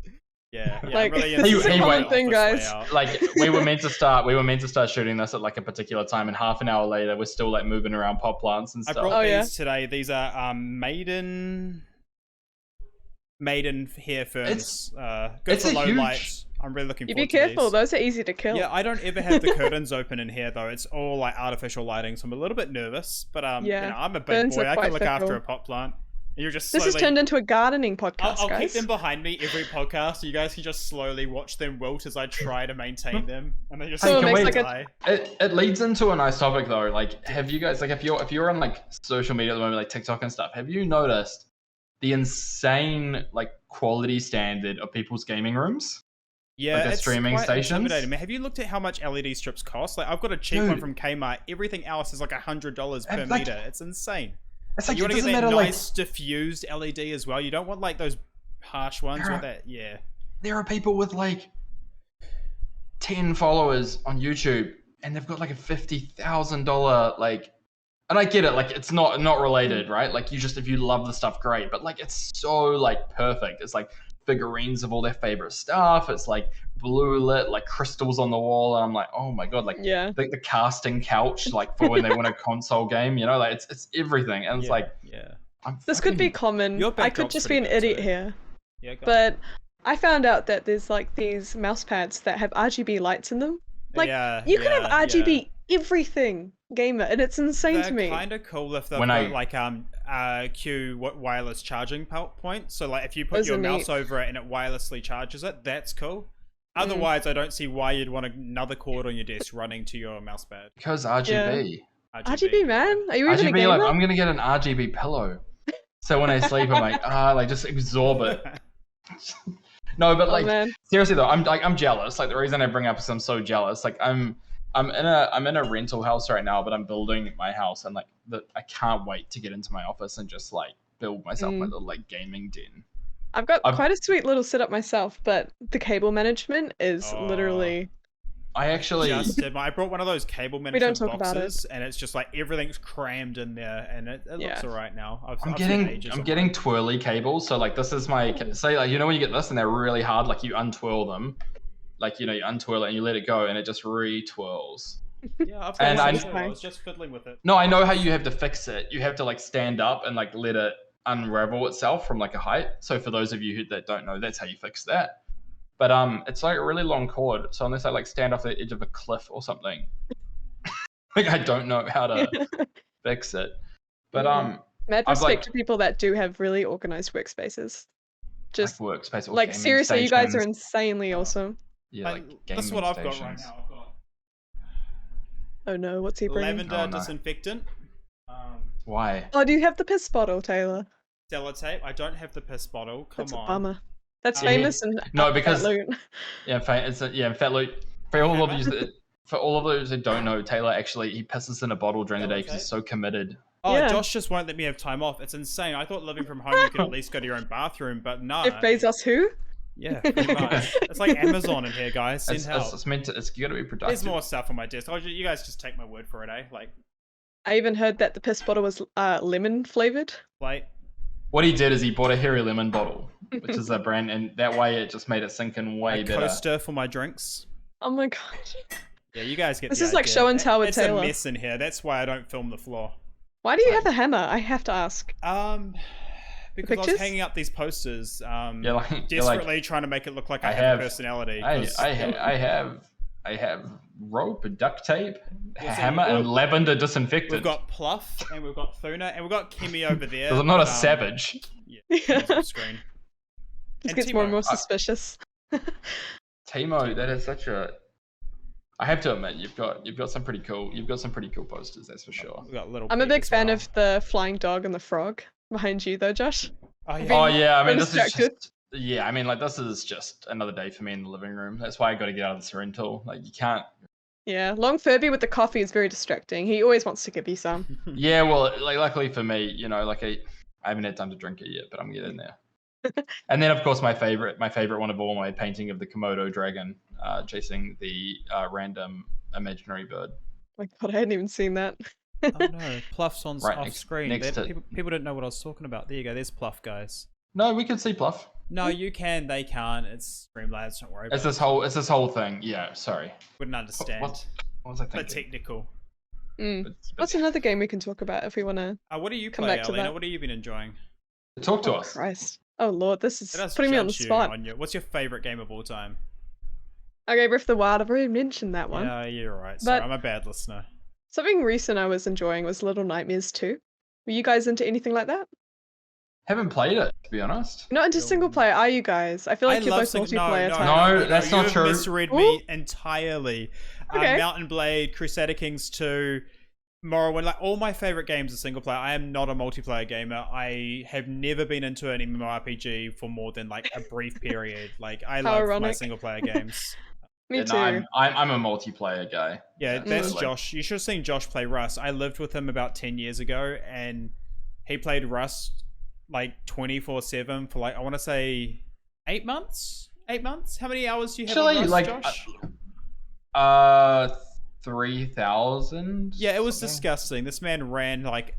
Yeah, like, really this is a common thing, guys. Like we were meant to start shooting this at like a particular time, and half an hour later we're still like moving around pot plants and stuff. I brought these today. These are maiden hair ferns. Good for low light. I'm really looking forward to these. Be careful, those are easy to kill. Yeah, I don't ever have the curtains open in here though. It's all like artificial lighting, so I'm a little bit nervous. But you know, I'm a big boy. I can look after a pot plant. You're just slowly... This has turned into a gardening podcast, I'll guys. keep them behind me every podcast, so you guys can just slowly watch them wilt as I try to maintain them, and they just die. It leads into a nice topic though. Like, have you guys, like, if you're on like social media at the moment, like TikTok and stuff, have you noticed the insane like quality standard of people's gaming rooms? Yeah, like it's streaming quite stations. Have you looked at how much LED strips cost? Like, I've got a cheap one from Kmart. Everything else is like $100 per meter. It's insane. It's like, you want to get that nice diffused LED as well. You don't want like those harsh ones with that. Yeah. There are people with like 10 followers on YouTube, and they've got like a $50,000 like. And I get it, like it's not related, right? Like if you love the stuff, great. But like it's so like perfect. It's like figurines of all their favorite stuff. It's like blue lit, like crystals on the wall, and I'm like, oh my god, like the casting couch, like for when they want a console game, you know, like it's everything, and it's this could be common. I could just be an idiot here, but I found out that there's like these mouse pads that have RGB lights in them. Like you can have RGB everything, gamer, and it's insane to me. They're kind of cool if they've got like wireless charging point. So like if you put your mouse over it and it wirelessly charges it, that's cool. Otherwise, I don't see why you'd want another cord on your desk running to your mouse pad. Because RGB. RGB, man. Are you even a gamer? Like, I'm gonna get an RGB pillow, so when I sleep, I'm like, like just absorb it. No, but like seriously though, I'm jealous. Like the reason I bring up is I'm so jealous. Like I'm in a rental house right now, but I'm building my house, and like I can't wait to get into my office and just like build myself my little like gaming den. I've got quite a sweet little setup myself, but the cable management is literally. I actually I brought one of those cable management boxes, and it's just like everything's crammed in there, and it looks alright now. I'm getting twirly cables, so like this is my like you know when you get this and they're really hard, like you untwirl them, like you know you untwirl it and you let it go and it just re-twirls. Yeah, I was just fiddling with it. No, I know how you have to fix it. You have to like stand up and like let it unravel itself from like a height. So for those of you that don't know, that's how you fix that. But it's like a really long cord, so unless I like stand off the edge of a cliff or something, like I don't know how to fix it. But mad respect to people that do have really organized workspaces. Just like workspace, like seriously, you guys are insanely awesome. Yeah, like that's what I've got right now. I've got oh no, what's he bringing? Lavender disinfectant. Why? Oh, do you have the piss bottle, Taylor? Sellotape. I don't have the piss bottle. Come on. That's a bummer. That's famous and no, because Fat Loot. Fat Loot. For all of those that don't know, Taylor actually he pisses in a bottle during the day because he's so committed. Oh, Josh just won't let me have time off. It's insane. I thought living from home you could at least go to your own bathroom, but no. If Bezos who? Yeah, pretty much. It's like Amazon in here, guys. Send help. It's meant to. It's got to be productive. There's more stuff on my desk. You guys just take my word for it, eh? Like. I even heard that the piss bottle was lemon flavored. Like. What he did is he bought a Harry Lemon bottle, which is a brand, and that way it just made it sink in way better. A coaster for my drinks. Oh my god. Yeah, you guys get this is like show and tell with It's Taylor. It's a mess in here. That's why I don't film the floor. Why do you have a hammer? I have to ask. Because I was hanging up these posters, desperately like, trying to make it look like I have a personality. I have rope and duct tape, hammer, and lavender disinfectant. We've got Pluff, and we've got Thuna, and we've got Kimmy over there. Because I'm not a savage. Yeah, on screen. Just gets more and more suspicious. Timo, that is such a. I have to admit, you've got some pretty cool posters. That's for sure. I'm a big fan of the flying dog and the frog behind you, though, Josh. Oh yeah. I mean, this is just. Yeah, I mean, like, this is just another day for me in the living room. That's why I got to get out of this rental. Like, you can't. Yeah, Long Furby with the coffee is very distracting. He always wants to give you some. Yeah, well, like, luckily for me, like, I haven't had time to drink it yet, but I'm getting there. And then, of course, my favorite one of all, my painting of the Komodo dragon chasing the random imaginary bird. Oh my God, I hadn't even seen that. Oh no, Pluff's on off screen. People don't know what I was talking about. There you go. There's Pluff, guys. No, we can see Pluff. No, you can. They can't. It's Streamlabs. Don't worry. It's this whole thing. Yeah, sorry. Wouldn't understand. What was I thinking? But technical. What's another game we can talk about if we want to? What do you play, Alina? What have you been enjoying? Talk to us. Christ. Oh Lord, this is putting me on the spot. What's your favorite game of all time? Okay, Breath of the Wild. I've already mentioned that one. Yeah, you're right. Sorry, I'm a bad listener. Something recent I was enjoying was Little Nightmares 2. Were you guys into anything like that? Haven't played it, to be honest. Not into single player, are you guys? I feel like you're both multiplayer. No, that's not true. You misread me entirely. Okay. Mountain Blade, Crusader Kings 2, Morrowind, like all my favorite games are single player. I am not a multiplayer gamer. I have never been into an MMORPG for more than like a brief period. Like I love my single player games. Me too. I'm a multiplayer guy. Yeah, that's Josh. You should have seen Josh play Rust. I lived with him about 10 years ago, and he played Rust like 24/7 for like, I want to say 8 months. 8 months. How many hours do you have on Rust, Josh? 3,000. Yeah, it was disgusting. This man ran like.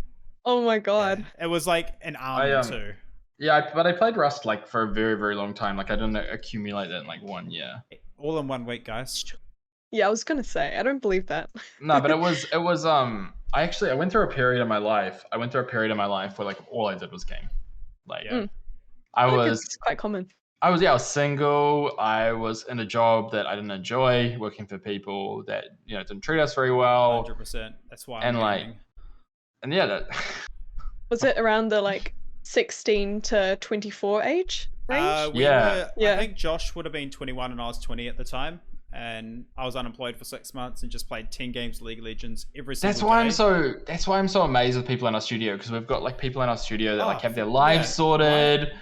Oh my God. It was like an arm or two. Yeah, but I played Rust like for a very, very long time. Like I didn't accumulate it in like 1 year. All in 1 week, guys. Yeah, I was gonna say, I don't believe that. No, but it was I went through a period of my life. Where like all I did was game. Like it's quite common. I was single. I was in a job that I didn't enjoy, working for people that didn't treat us very well. 100%. That's why. Was it around the like 16 to 24 age range? I think Josh would have been 21 and I was 20 at the time, and I was unemployed for 6 months and just played 10 games of League of Legends every single day. That's why I'm so amazed with people in our studio, because we've got like people in our studio that like have their lives sorted. Right.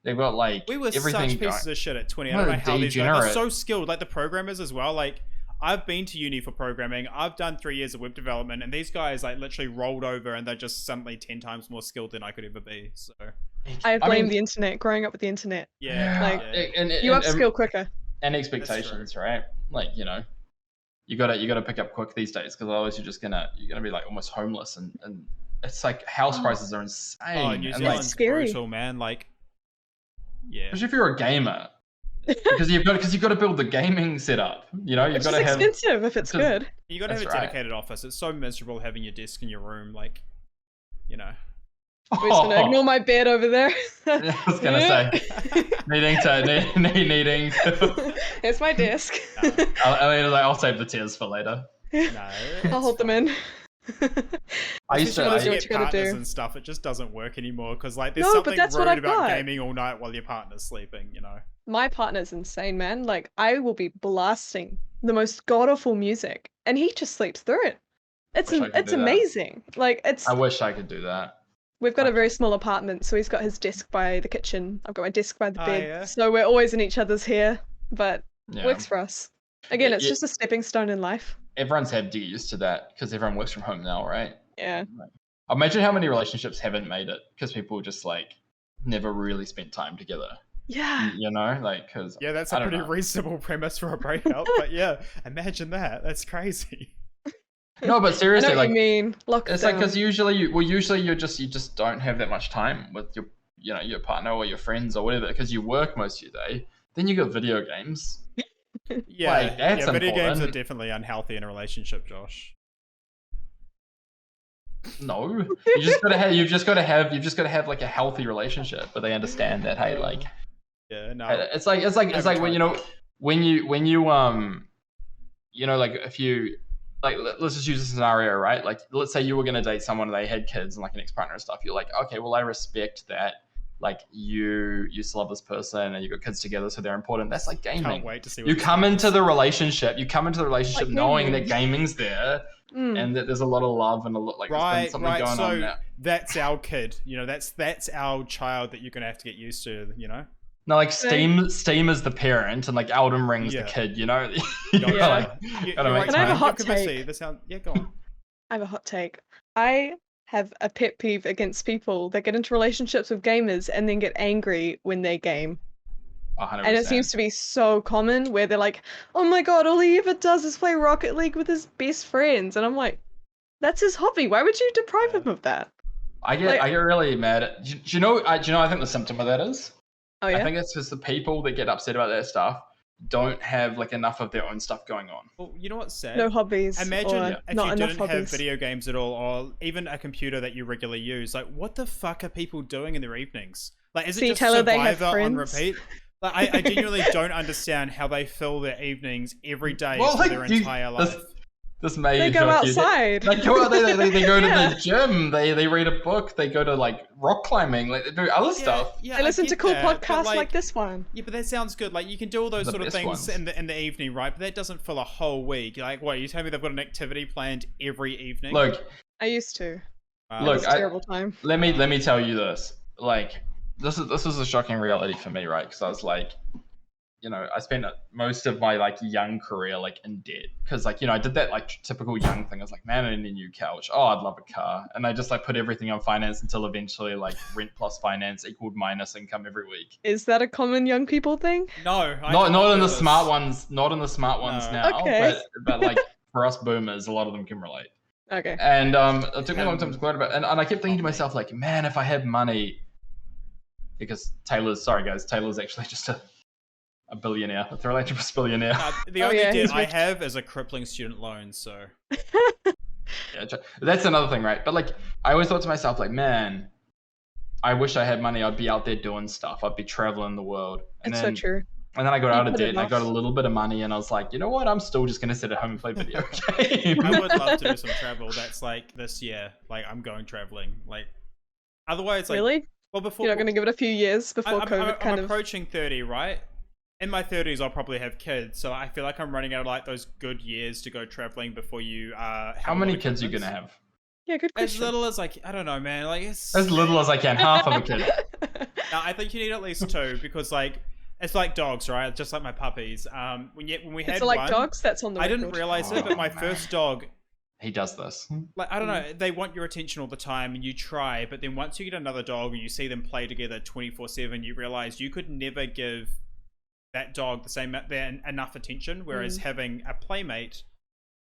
They've got like we were everything such pieces of shit at 20. I don't know how these guys are so skilled. Like the programmers as well. Like I've been to uni for programming. I've done 3 years of web development, and these guys like literally rolled over, and they're just suddenly 10 times more skilled than I could ever be. So I blame the internet. Growing up with the internet, you upskill quicker. And expectations, right? Like you gotta pick up quick these days, because otherwise you're gonna be like almost homeless, and it's like house prices are insane. Oh, New Zealand's scary. Brutal, man. Like. Yeah. Especially if you're a gamer, because you've got to build the gaming setup. You've got to have. It's expensive if it's good. You got to have a dedicated office. It's so miserable having your desk in your room, like. I'm just gonna ignore my bed over there. I was gonna say, needing to. It's my desk. I'll save the tears for later. No, I'll hold them in. I used to get partners and stuff. It just doesn't work anymore, because like there's something rude about gaming all night while your partner's sleeping. My partner's insane, man. Like I will be blasting the most god awful music, and he just sleeps through it. It's amazing. Like it's. I wish I could do that. We've got a very small apartment, so he's got his desk by the kitchen. I've got my desk by the bed, so we're always in each other's hair. But it works for us. Again, it's just a stepping stone in life. Everyone's had to get used to that, because everyone works from home now, right? Yeah. Imagine how many relationships haven't made it because people just like never really spent time together. Yeah. Because that's a pretty reasonable premise for a breakup. But yeah, imagine that. That's crazy. No, but seriously, I know what you mean. It's like, because usually you just don't have that much time with your partner or your friends or whatever, because you work most of your day. Then you got video games. Video games are definitely unhealthy in a relationship, Josh. No, you've just gotta have like a healthy relationship, but they understand that. Hey, like, yeah, no, it's like when like if you like, let's just use a scenario, right? Like, let's say you were gonna date someone and they had kids and like an ex-partner and stuff. You're like, okay, well, I respect that. Like you still love this person and you got kids together, so they're important. That's like gaming. Can't wait to see. You come into the relationship like knowing that gaming's there and that there's a lot of love and a lot like there's something going on there. That's our kid. You know, that's our child that you're gonna have to get used to. You know. No, like Steam is the parent and like Elden Ring's the kid. You know. Can I have a hot take? Go on. I have a hot take. I have a pet peeve against people that get into relationships with gamers and then get angry when they game. 100%. And it seems to be so common where they're like, oh my god, all he ever does is play Rocket League with his best friends. And I'm like, that's his hobby. Why would you deprive him of that? I get really mad. Do you know, I think the symptom of that is? Oh, yeah? I think it's because the people that get upset about that stuff don't have like enough of their own stuff going on. Well, you know what's sad? No hobbies. Imagine if you didn't have video games at all, or even a computer that you regularly use. Like, what the fuck are people doing in their evenings? Like, is it just Taylor, Survivor on repeat? Like, I genuinely don't understand how they fill their evenings every day for their entire life. They go outside. They go out. They go to the gym. They read a book. They go to like rock climbing. Like they do other stuff. Yeah, they listen to cool podcasts like this one. Yeah, but that sounds good. Like you can do all those sort of things in the evening, right? But that doesn't fill a whole week. Like, what? You tell me they've got an activity planned every evening? Look, I used to. Look, it was a terrible time. Let me tell you this. Like, this is a shocking reality for me, right? Because I was like, you know, I spent most of my like young career like in debt because like, you know, I did that like typical young thing. I was like, man, I need a new couch. Oh, I'd love a car. And I just like put everything on finance until eventually like rent plus finance equaled minus income every week. Is that a common young people thing? No, not in the smart ones. Not in the smart ones now. Okay. But like for us boomers, a lot of them can relate. Okay. And it took me a long time to learn about it. And I kept thinking to myself like, man, if I had money, because Taylor's actually just a billionaire, a philanthropist billionaire. The only debt I have is a crippling student loan, so. Yeah, that's another thing, right? But like, I always thought to myself, like, man, I wish I had money. I'd be out there doing stuff. I'd be traveling the world. And so true. And then I got out of debt and I got a little bit of money and I was like, you know what? I'm still just going to sit at home and play video games. I would love to do some travel. That's like this year. Like, I'm going traveling. Like, otherwise, like. Really? Well, before. You're not going to give it a few years before COVID I'm approaching 30, right? In my 30s, I'll probably have kids, so I feel like I'm running out of like those good years to go traveling before you. How many kids are you gonna have? Yeah, good question. As little as like I don't know, man. Like it's as little as I can, half of a kid. No, I think you need at least 2 because like it's like dogs, right? Just like my puppies. When we had like one, dogs. That's on the. I didn't realize it, but my first dog. He does this. Like I don't know, they want your attention all the time, and you try, but then once you get another dog and you see them play together 24/7, you realize you could never give that dog the same enough attention, whereas having a playmate,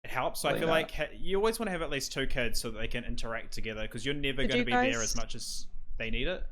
it helps. So I feel like you always want to have at least 2 kids so that they can interact together because you're never going to be there as much as they need it.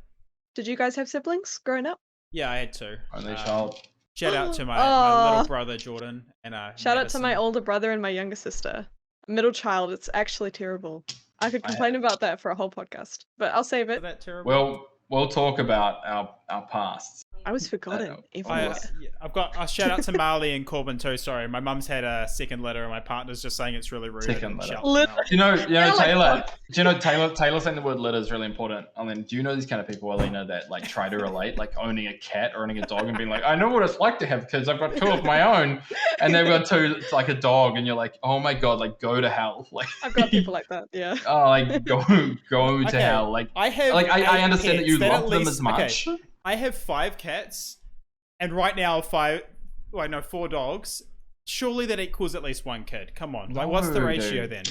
Did you guys have siblings growing up? Yeah, I had 2. Only child. Shout out to my little brother Jordan and shout out to my older brother and my younger sister. Middle child, it's actually terrible. I could complain about that for a whole podcast, but I'll save it. Is that terrible? Well, we'll talk about our pasts. I was forgotten. I've got a shout out to Marley and Corbin too. Sorry, my mum's had a second letter, and my partner's just saying it's really rude. Second letter. You know, Taylor. Do you know Taylor saying the word litter is really important? I mean, do you know these kind of people, Alina, that like try to relate, like owning a cat or owning a dog, and being like, I know what it's like to have kids. I've got 2 of my own, and they've got 2. It's like a dog, and you're like, oh my god, like go to hell. Like I've got people like that. Yeah. Oh, like go to hell. Like I understand that you love them as much. Okay. I have 5 cats, and right now 4 dogs. Surely that equals at least 1 kid. Come on, like what's the ratio then?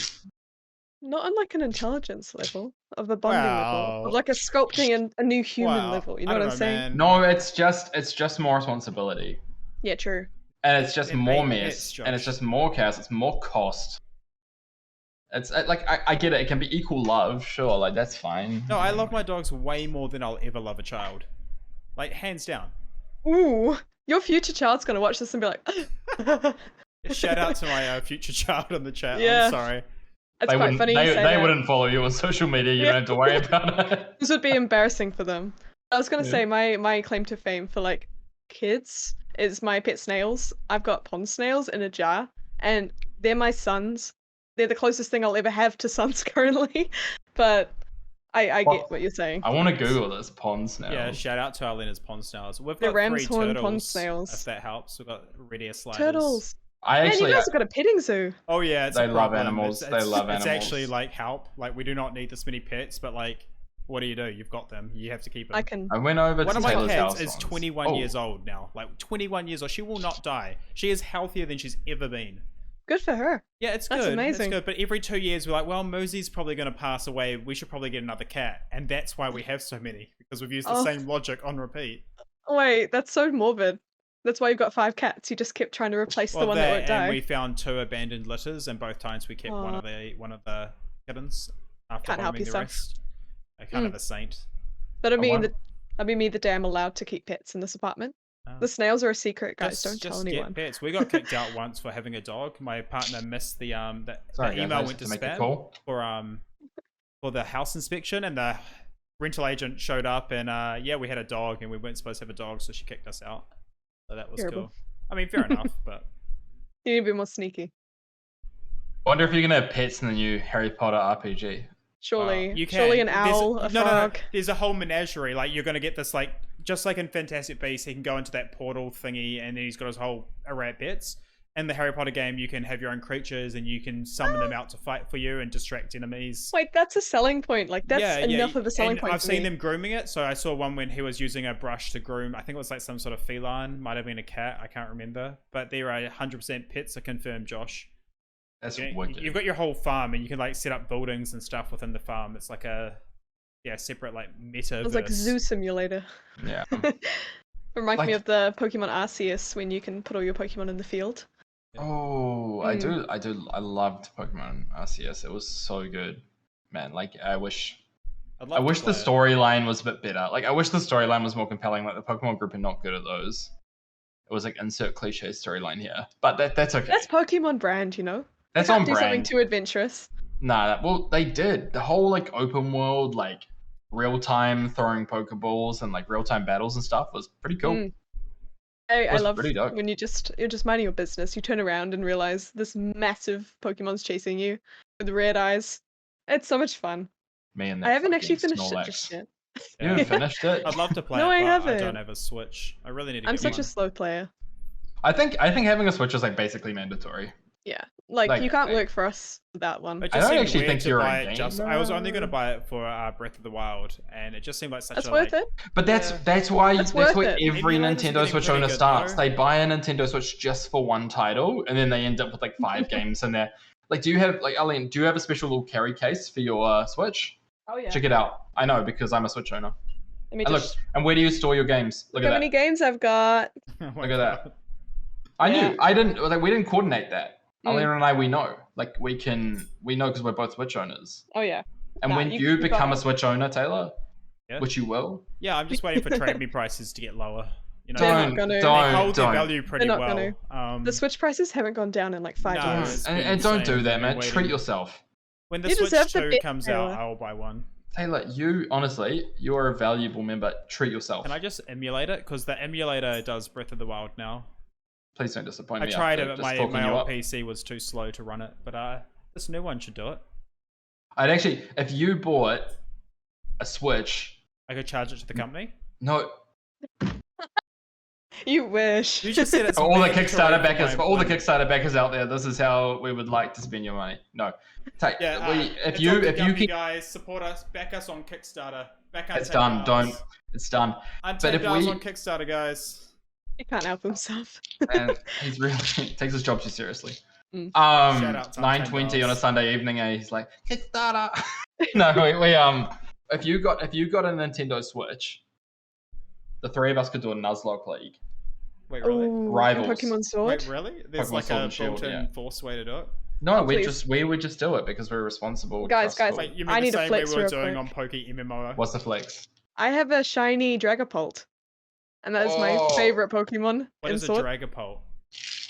Not on like an intelligence level of the bonding level, of like a sculpting a new human level. You know what I'm saying? Man. No, it's just more responsibility. Yeah, true. And it's just more mess, and it's just more chaos. It's more cost. It's like I get it. It can be equal love, sure. Like that's fine. No, I love my dogs way more than I'll ever love a child. Like hands down. Ooh, your future child's gonna watch this and be like. Shout out to my future child in the chat. Yeah. I'm sorry. It's quite funny. They wouldn't follow you on social media. You don't have to worry about it. This would be embarrassing for them. I was gonna say my claim to fame for like kids is my pet snails. I've got pond snails in a jar, and they're my sons. They're the closest thing I'll ever have to sons currently, but I get what you're saying. I want to Google this pond snails. Yeah, shout out to Arlena's pond snails. We've got ram's 3 horn turtles, pond snails. if that helps. We've got red ear sliders. Turtles. Man, you guys have got a petting zoo. Oh yeah, they love animals. They love animals. It's actually like help. Like we do not need this many pets, but like, what do? You've got them. You have to keep them. I went over to Taylor's house. One of my cats is 21 years old now. Like 21 years old. She will not die. She is healthier than she's ever been. Good for her. Yeah, it's good. That's amazing. It's good. But every 2 years, we're like, well, Mosey's probably going to pass away. We should probably get another cat. And that's why we have so many. Because we've used the same logic on repeat. Wait, that's so morbid. That's why you've got 5 cats. You just kept trying to replace the one that won't die. And we found 2 abandoned litters, and both times we kept one of the kittens after harming the rest. Kind of a saint. That'd be me the day I'm allowed to keep pets in this apartment. The snails are a secret, guys. Don't tell anyone. Pets. We got kicked out once for having a dog. My partner missed the email went to spam for the house inspection, and the rental agent showed up, and we had a dog, and we weren't supposed to have a dog, so she kicked us out. So that was cool. I mean, fair enough, but you need to be more sneaky. I wonder if you're gonna have pets in the new Harry Potter RPG. Surely, you can. Surely an owl, a frog. No. There's a whole menagerie. Like you're gonna get this like. Just like in Fantastic Beasts, he can go into that portal thingy, and then he's got his whole array of pets. In the Harry Potter game, you can have your own creatures, and you can summon them out to fight for you and distract enemies. Wait, that's a selling point. Like that's enough of a selling point. I've seen them grooming it. So I saw one when he was using a brush to groom. I think it was like some sort of feline, might have been a cat. I can't remember. But there are 100% pets are confirmed, Josh. That's wicked. You've got your whole farm, and you can like set up buildings and stuff within the farm. It's like a separate like metaverse. It's like Zoo Simulator. Yeah. Reminds me of the Pokemon Arceus when you can put all your Pokemon in the field. Oh, I loved Pokemon Arceus. It was so good, man. Like I wish the storyline was a bit better. Like I wish the storyline was more compelling. Like the Pokemon group are not good at those. It was like insert cliche storyline here, but that's okay. That's Pokemon brand, you know. That's on brand. Do something too adventurous. Nah, well they did the whole like open world like. Real-time throwing Pokeballs and like real-time battles and stuff was pretty cool. I love when you're just minding your business, you turn around and realize this massive Pokemon's chasing you with red eyes. It's so much fun. Man, I haven't actually finished it just yet. You haven't finished it? I'd love to play it, I haven't. I don't have a Switch. I really need to I'm get such one. a slow player. I think having a Switch is like basically mandatory. Yeah, like you can't work for us without one. I don't actually think you're a game. I was only going to buy it for Breath of the Wild, and it just seemed like such a worth it. But that's why every Nintendo Switch owner starts. They buy a Nintendo Switch just for one title, and then they end up with like 5 games in there. Like, do you have Arlene? Do you have a special little carry case for your Switch? Oh yeah. Check it out. I know because I'm a Switch owner. Look, and where do you store your games? Look at that. How many games I've got? Look at that. I knew. I didn't. Like, we didn't coordinate that. Alina and I, we know. Like, we know because we're both Switch owners. Oh, yeah. And when you become a Switch owner, Taylor, which you will. Yeah, I'm just waiting for Trade Me prices to get lower. You know, they hold their value pretty well. The Switch prices haven't gone down in like 5 years. And don't do that, man. Treat yourself. When the Switch 2 comes out, I'll buy one. Taylor, you're a valuable member. Treat yourself. Can I just emulate it? Because the emulator does Breath of the Wild now. Please don't disappoint me. I tried it, but my old PC was too slow to run it. But this new one should do it. I'd actually, if you bought a Switch, I could charge it to the company. No. You wish. You just said it's for all the Kickstarter backers out there, this is how we would like to spend your money. No. If you guys support us, back us on Kickstarter. It's done. It's done. But if we on Kickstarter, guys. He can't help himself. And he's really takes his job too seriously. 9:20 on a Sunday evening, and he's like, Kickstarter. No, we if you got a Nintendo Switch, the 3 of us could do a Nuzlocke League. Wait, really? Rivals. Pokemon Sword. Wait, really? There's Pokemon like a built-in force way to do it. No, we would just do it because we're responsible. Guys, wait, you mean I need the same way we were doing on Poke MMO? What's the flex? I have a shiny Dragapult. And that is my favorite Pokemon. What is a Dragapult?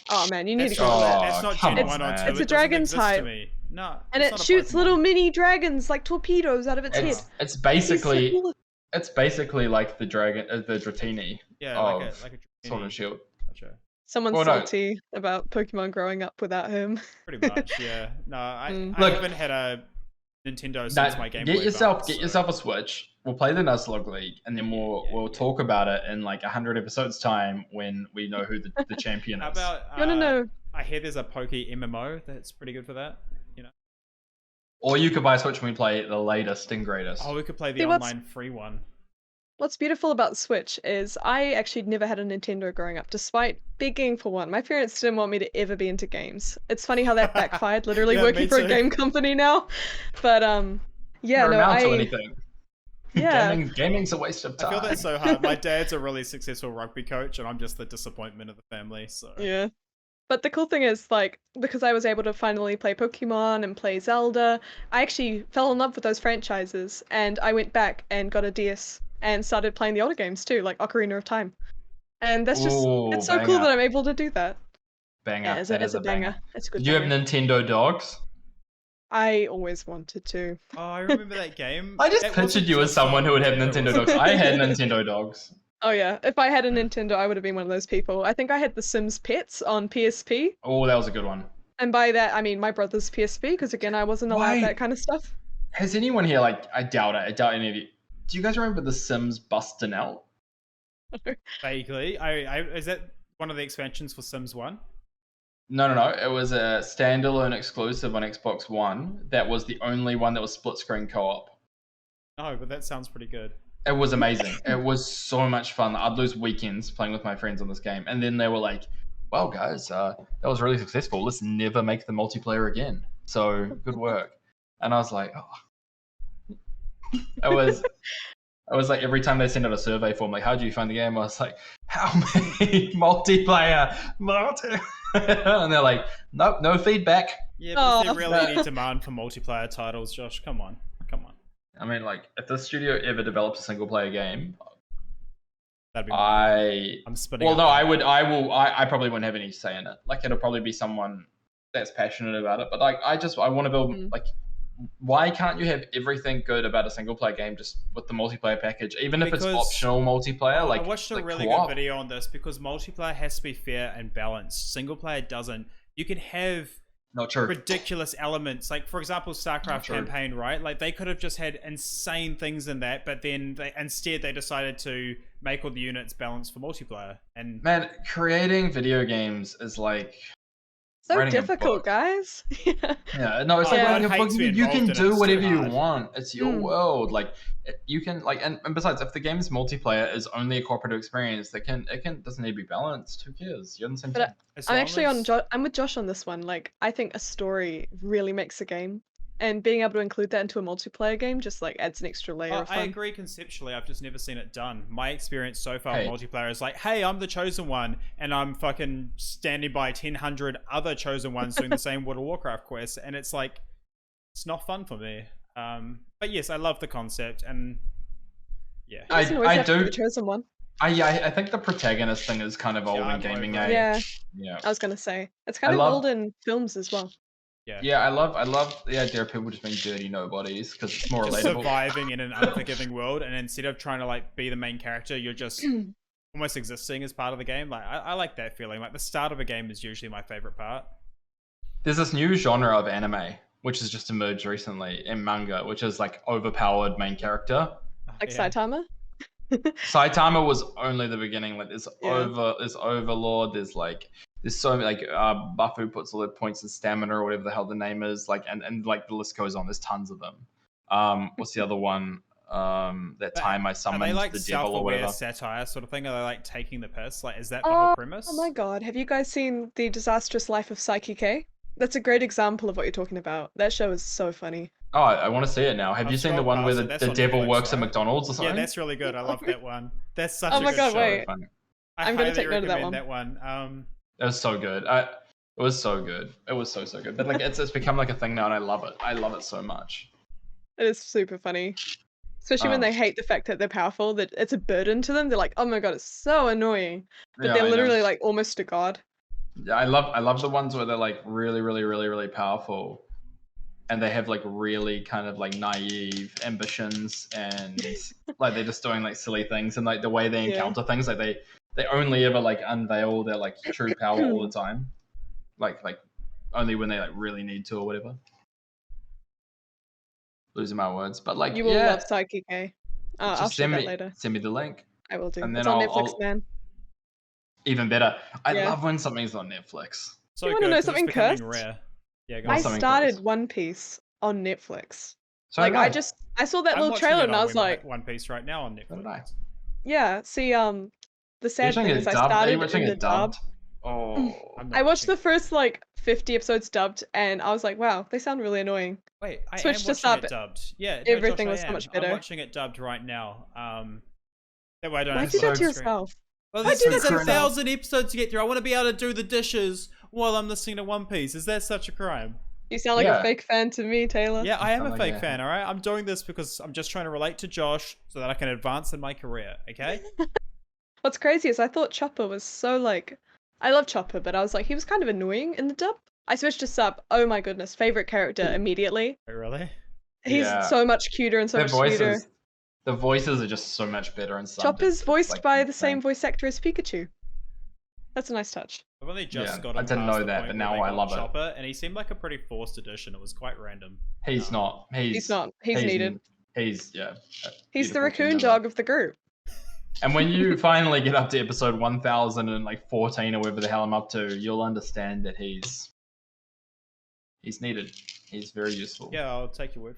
Oh man, you need to go. That's not Gen 1 or 2. It's a dragon type. No. And it shoots little mini dragons like torpedoes out of its head. It's basically like the dragon, the Dratini. Yeah, like a Sword and Shield. Gotcha. Someone's salty about Pokemon growing up without him. Pretty much, yeah. No, I haven't had a Nintendo since my Game Boy. Get yourself a Switch. We'll play the Nuzlocke League, and then we'll talk about it in like 100 episodes time when we know who the champion is. How about you wanna know? I hear there's a Poke MMO that's pretty good for that. You know. Or you could buy a Switch when we play the latest and greatest. Oh, we could play the online free one. What's beautiful about the Switch is I actually never had a Nintendo growing up, despite begging for one. My parents didn't want me to ever be into games. It's funny how that backfired, literally working for a game company now. But yeah, no, anything. Yeah. Gaming's a waste of time. I feel that's so hard. My dad's a really successful rugby coach, and I'm just the disappointment of the family. So yeah. But the cool thing is, like, because I was able to finally play Pokemon and play Zelda, I actually fell in love with those franchises, and I went back and got a DS and started playing the older games too, like Ocarina of Time. And that's just, it's so cool that I'm able to do that. Banger. Yeah, it's a banger. It's a good Did you have Nintendo dogs? I always wanted to. Oh, I remember that game. I just pictured you as someone who would have Nintendo dogs. I had Nintendo dogs. Oh yeah, if I had a Nintendo, I would have been one of those people. I think I had The Sims Pets on PSP. Oh, that was a good one. And by that, I mean my brother's PSP, because again, I wasn't allowed that kind of stuff. Has anyone here, like, I doubt it, I doubt any of you. Do you guys remember The Sims Bustin' Out? Vaguely. Is that one of the expansions for Sims 1? No. It was a standalone exclusive on Xbox One. That was the only one that was split screen co-op. Oh, but that sounds pretty good. It was amazing. It was so much fun. I'd lose weekends playing with my friends on this game. And then they were like, well, guys, that was really successful. Let's never make the multiplayer again. So, good work. And I was like, oh. I was like, every time they send out a survey form, like, how do you find the game? I was like, how many multiplayer? And they're like, nope, no feedback. Yeah, but is there really any demand for multiplayer titles, Josh? Come on. I mean, like, if the studio ever develops a single player game, that'd be I'm spinning. Well, no, I probably wouldn't have any say in it. Like, it'll probably be someone that's passionate about it. But like, I want to build like, why can't you have everything good about a single player game just with the multiplayer package, even if it's optional multiplayer? I watched a really good video on this because multiplayer has to be fair and balanced. Single player doesn't. You can have ridiculous elements, like for example StarCraft campaign, right? Like they could have just had insane things in that, but then instead they decided to make all the units balanced for multiplayer. And man, creating video games is like so difficult, guys. Yeah, no, it's like writing a book. You can do whatever you want. It's your world. Like you can like, and besides, if the game's multiplayer is only a cooperative experience, it doesn't need to be balanced. Who cares? You're on the same team. I'm actually I'm with Josh on this one. Like, I think a story really makes a game, and being able to include that into a multiplayer game just like adds an extra layer of fun. I agree conceptually. I've just never seen it done. My experience so far with multiplayer is like, hey, I'm the chosen one, and I'm fucking standing by 1,000 other chosen ones doing the same World of Warcraft quests, and it's like, it's not fun for me. But yes, I love the concept, and yeah, I do. The chosen one. I think the protagonist thing is kind of old in gaming age. Yeah. I was gonna say it's kind of old in films as well. Yeah, I love the idea of people just being dirty nobodies because it's more relatable. Surviving in an unforgiving world, and instead of trying to like be the main character, you're just almost existing as part of the game. Like I like that feeling. Like the start of a game is usually my favorite part. There's this new genre of anime which has just emerged recently in manga, which is like overpowered main character. Like Saitama? Saitama was only the beginning. Like there's Overlord, there's so many, like Bafu puts all the points in stamina or whatever the hell the name is, like and like the list goes on. There's tons of them. What's the other one? That time I summoned the devil or whatever. Satire sort of thing. Are they like taking the piss? Like is that the whole premise? Oh my god, have you guys seen The Disastrous Life of Psyche K? That's a great example of what you're talking about. That show is so funny. Oh, I want to see it now. Have you seen the one where the devil works at McDonald's or something? Yeah, that's really good. I love that one. That's such a good show. Wait. I'm going to take note of that one. It was so good. It was so good. It was so good. But like it's become like a thing now, and I love it. I love it so much. It is super funny, especially when they hate the fact that they're powerful. That it's a burden to them. They're like, oh my god, it's so annoying. But they're literally like almost a god. Yeah, I love the ones where they're like really, really, really, really powerful, and they have like really kind of like naive ambitions, and like they're just doing like silly things, and like the way they encounter things, like they only ever like unveil their like true power all the time, like only when they like really need to or whatever. Losing my words, but like you will love Psyche K. I'll share that later. Send me the link. I will do. And then it's on Netflix, man. Even better. I love when something's on Netflix. So you want to know something cursed? Rare. Yeah, I started One Piece on Netflix. So like I saw that little trailer and I was like, One Piece right now on Netflix. Yeah. See, the sad thing is I started in the dub. Oh, I watched the first like 50 episodes dubbed, and I was like, wow, they sound really annoying. Wait, I switched to sub. Dubbed. Yeah, everything was so much better. I'm watching it dubbed right now. That way I don't have to do that to yourself? Well, there's 1,000 episodes to get through. I want to be able to do the dishes while I'm listening to One Piece. Is that such a crime? You sound like a fake fan to me, Taylor. Yeah, I am a fake fan, alright? I'm doing this because I'm just trying to relate to Josh so that I can advance in my career, okay? What's crazy is I thought Chopper was so like... I love Chopper, but I was like, he was kind of annoying in the dub. I switched to sub. Oh my goodness, favorite character immediately. Wait, really? He's so much cuter and so much sweeter. The voices are just so much better in sub. Chopper's voiced by the same voice actor as Pikachu. That's a nice touch. I've only just got I didn't know that, but now I love Chopper, and he seemed like a pretty forced addition. It was quite random. He's not. He's not. He's needed. He's He's the raccoon dog of the group. And when you finally get up to episode 1014 or whatever the hell I'm up to, you'll understand that he's needed. He's very useful. Yeah, I'll take your word.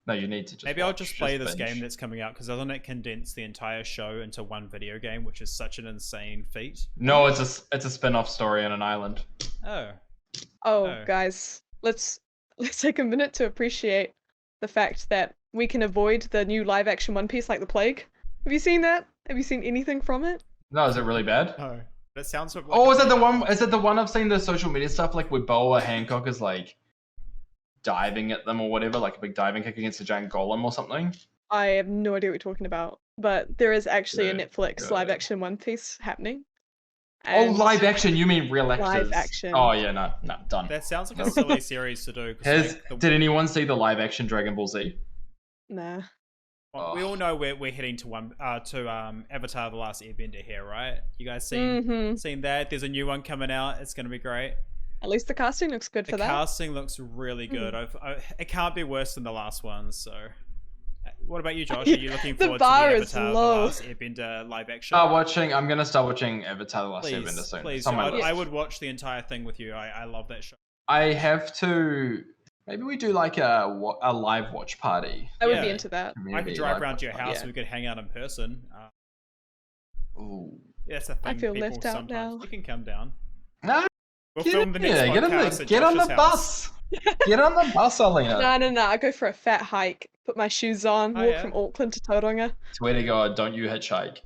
No, you need to just Maybe I'll just play this game that's coming out, because doesn't it condense the entire show into one video game, which is such an insane feat? No, it's a spin-off story on an island. Oh, guys, let's take a minute to appreciate the fact that we can avoid the new live-action One Piece like the plague. Have you seen that? Have you seen anything from it? No, is it really bad? No. That sounds like is it the one? Is it the one I've seen the social media stuff like where Boa Hancock is like diving at them or whatever, like a big diving kick against a giant golem or something? I have no idea what you're talking about, but there is actually a Netflix live-action One Piece happening. Live action? You mean real actors? Live action. Oh yeah, no, done. That sounds like a silly series to do. Did anyone see the live action Dragon Ball Z? Nah. Well, we all know we're heading to Avatar: The Last Airbender here, right? You guys seen that? There's a new one coming out. It's gonna be great. At least the casting looks good for that. The casting looks really good. It can't be worse than the last one. So, what about you, Josh? Are you looking forward to the Avatar: The Last Airbender live action? I'm gonna start watching Avatar: The Last Airbender soon. Please, I would watch the entire thing with you. I love that show. I have to. Maybe we do like a live watch party. I would be into that. I could drive around to your house and we could hang out in person. Ooh. Yeah, that's the thing. I feel left out now. You can come down. No. We'll film the next podcast get on the bus. Get on the bus, Alina. No. I go for a fat hike. Put my shoes on. Walk from Auckland to Tauranga. Swear to God, don't you hitchhike.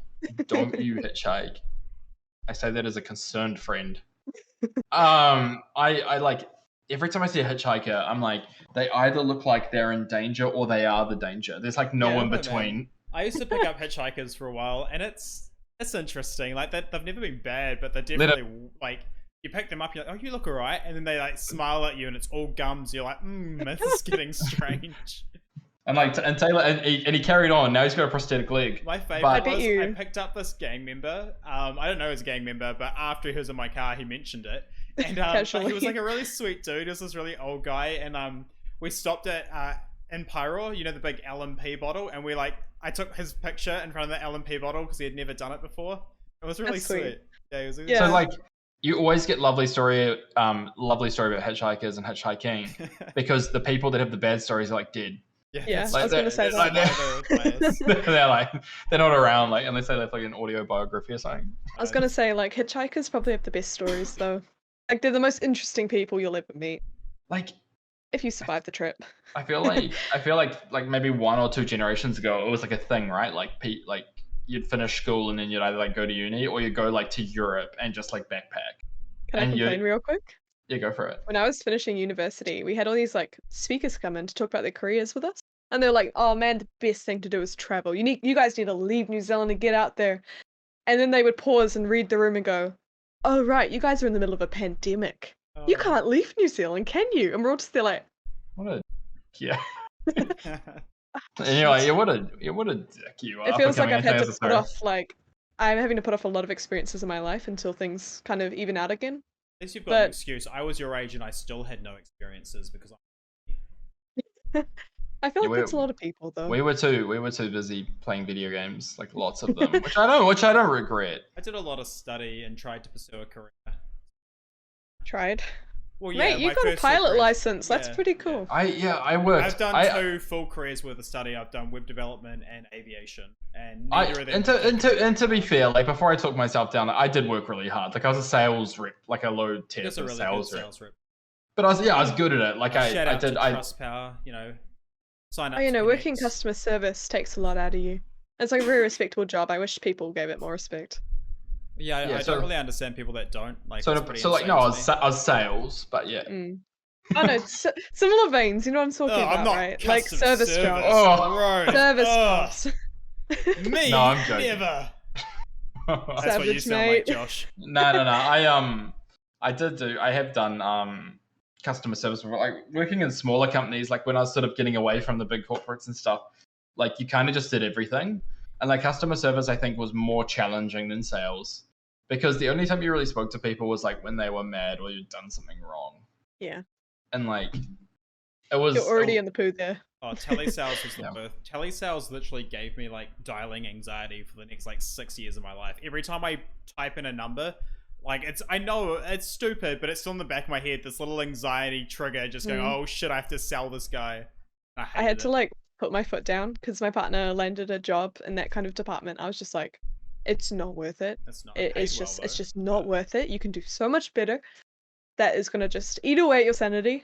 Don't you hitchhike. I say that as a concerned friend. I like... Every time I see a hitchhiker, I'm like, they either look like they're in danger or they are the danger. There's like no in between. Man. I used to pick up hitchhikers for a while, and it's interesting. Like they've never been bad, but they're definitely like, you pick them up, you're like, oh, you look alright, and then they like smile at you, and it's all gums. You're like, this is getting strange. And like, and Taylor, and he carried on. Now he's got a prosthetic leg. My favorite was I picked up this gang member. I don't know his gang member, but after he was in my car, he mentioned it. And he was like a really sweet dude. He was this really old guy, and we stopped at in Pyro, you know, the big LMP bottle, and I took his picture in front of the LMP bottle because he had never done it before. It was really sweet. Yeah, it was. So like, you always get lovely story about hitchhikers and hitchhiking because the people that have the bad stories are like dead. Yeah, like I was gonna say that. They're not around like unless they left like an audio biography or something. I was gonna say like hitchhikers probably have the best stories though. Like they're the most interesting people you'll ever meet. Like if you survive the trip. I feel like maybe 1 or 2 generations ago it was like a thing, right? Like you'd finish school and then you'd either like go to uni or you'd go like to Europe and just like backpack. Can I complain real quick? Yeah, go for it. When I was finishing university, we had all these like speakers come in to talk about their careers with us. And they're like, oh man, the best thing to do is travel. You guys need to leave New Zealand and get out there. And then they would pause and read the room and go, oh right, you guys are in the middle of a pandemic. You can't leave New Zealand, can you? And we're all just there like, what a yeah. Anyway, what a dick you are. It feels like I've had to put off I'm having to put off a lot of experiences in my life until things kind of even out again. At least you've got an excuse. I was your age and I still had no experiences because I feel like that's a lot of people though. We were too busy playing video games, like lots of them, which I don't regret. I did a lot of study and tried to pursue a career. Tried. Well, yeah, mate, you got a pilot license. That's pretty cool. Yeah. I worked. I've done 2 full careers worth of study. I've done web development and aviation, and neither of them. And to be fair, like before I took myself down, I did work really hard. Like I was a sales rep, like a low tier really sales rep. But I was good at it. Like I did. Trust Power, sign up. Working customer service takes a lot out of you. It's like a very respectable job. I wish people gave it more respect. Yeah, I don't really understand people that don't. Like, I was sales, but yeah. Oh no, similar veins. You know what I'm talking about, right? Like service jobs. Oh, service jobs. Me, no, I'm joking. Never. That's Savage, what you sound mate. like, Josh. No. I have done customer service before, like working in smaller companies. Like when I was sort of getting away from the big corporates and stuff, like you kind of just did everything. And like customer service, I think, was more challenging than sales because the only time you really spoke to people was like when they were mad or you'd done something wrong. Yeah. And like, it was. You're already in the poo there. Oh, telesales was the birth. Telesales literally gave me like dialing anxiety for the next like 6 years of my life. Every time I type in a number, like I know it's stupid, but it's still in the back of my head. This little anxiety trigger, just going, oh shit, I have to sell this guy. I had to like put my foot down because my partner landed a job in that kind of department. I was just like, it's not worth it. It's just not worth it. You can do so much better. That is gonna just eat away at your sanity.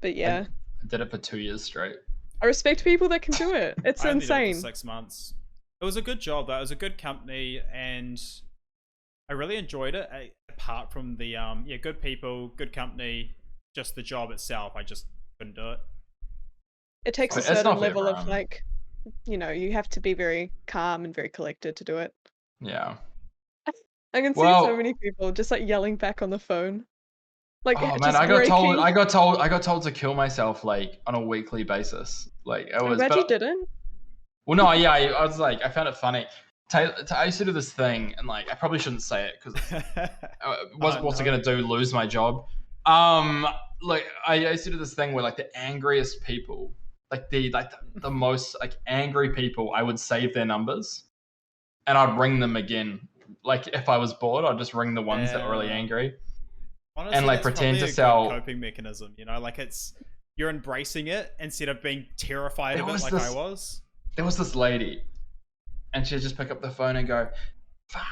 But yeah, I did it for 2 years straight. I respect people that can do it. It's I insane. Did it for 6 months. It was a good job though. It was a good company, and I really enjoyed it. Apart from the good people, good company, just the job itself, I just couldn't do it. It takes a certain level of like, you have to be very calm and very collected to do it. Yeah. I can see so many people just like yelling back on the phone. Like, oh man, I got told to kill myself like on a weekly basis. Like it was. I'm glad you didn't. Well, no, yeah, I was like, I found it funny. I used to do this thing, and like, I probably shouldn't say it because what's it gonna do? Lose my job? Like I used to do this thing where like the angriest people, like the most like angry people, I would save their numbers, and I'd ring them again. Like if I was bored, I'd just ring the ones that were really angry. Honestly, and like pretend to sell coping mechanism. Like you're embracing it instead of being terrified of it like I was. There was this lady, and she'd just pick up the phone and go, "Fuck,"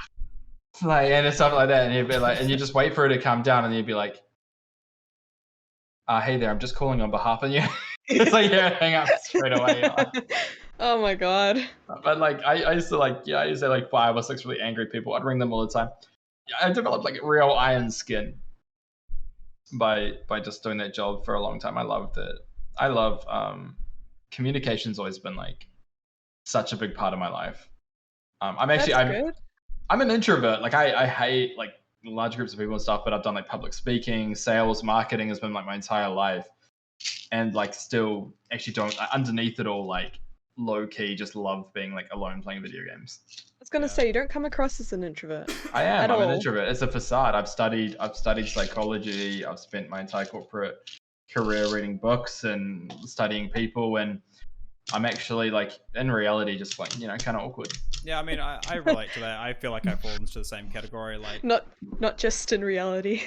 like and stuff like that, and you'd be like, and you just wait for her to calm down, and you'd be like, "Hey there, I'm just calling on behalf of you." It's like hang up straight away. Oh my god! But like I used to like 5 or 6 really angry people. I'd ring them all the time. I developed like real iron skin by just doing that job for a long time. I loved it. I love communication's always been like such a big part of my life. I'm an introvert. Like I hate like large groups of people and stuff, but I've done like public speaking, sales, marketing has been like my entire life, and like still actually don't underneath it all like low key just love being like alone playing video games. I was gonna say you don't come across as an introvert. I am. I'm an introvert. It's a facade. I've studied psychology. I've spent my entire corporate career reading books and studying people, and I'm actually like in reality just like kind of awkward. Yeah, I mean I relate to that. I feel like I fall into the same category. Like not just in reality.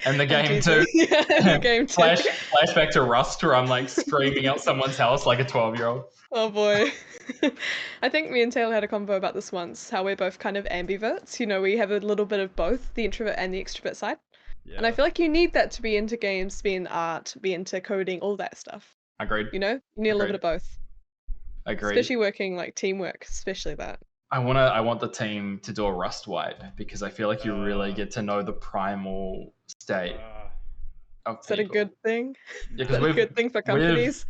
And the game too. Yeah, the game too. Flashback to Rust where I'm like screaming out someone's house like a 12-year-old. Oh boy. I think me and Taylor had a convo about this once, how we're both kind of ambiverts. We have a little bit of both, the introvert and the extrovert side. Yeah. And I feel like you need that to be into games, be in art, be into coding, all that stuff. Agreed. You need a little bit of both. Agreed. Especially working like teamwork, especially that. I want the team to do a Rust wipe because I feel like you really get to know the primal state of people. Is that a good thing? Yeah, is that a good thing for companies?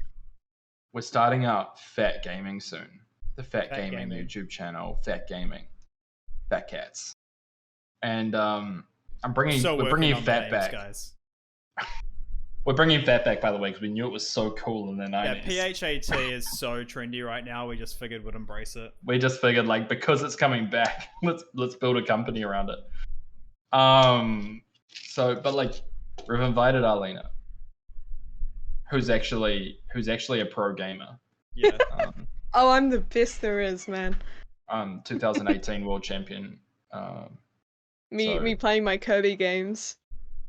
We're starting up Phat Gaming soon. The Phat Gaming YouTube channel, Phat Gaming. Fat Cats. And We're bringing Phat back, guys. We're bringing Phat back, by the way, because we knew it was so cool in the 90s. Yeah, PHAT is so trendy right now. We just figured we'd embrace it. We just figured, like, because it's coming back, let's build a company around it. But like, we've invited Arlena, who's actually a pro gamer. Yeah. Oh, I'm the best there is, man. 2018 world champion. Me playing my Kirby games.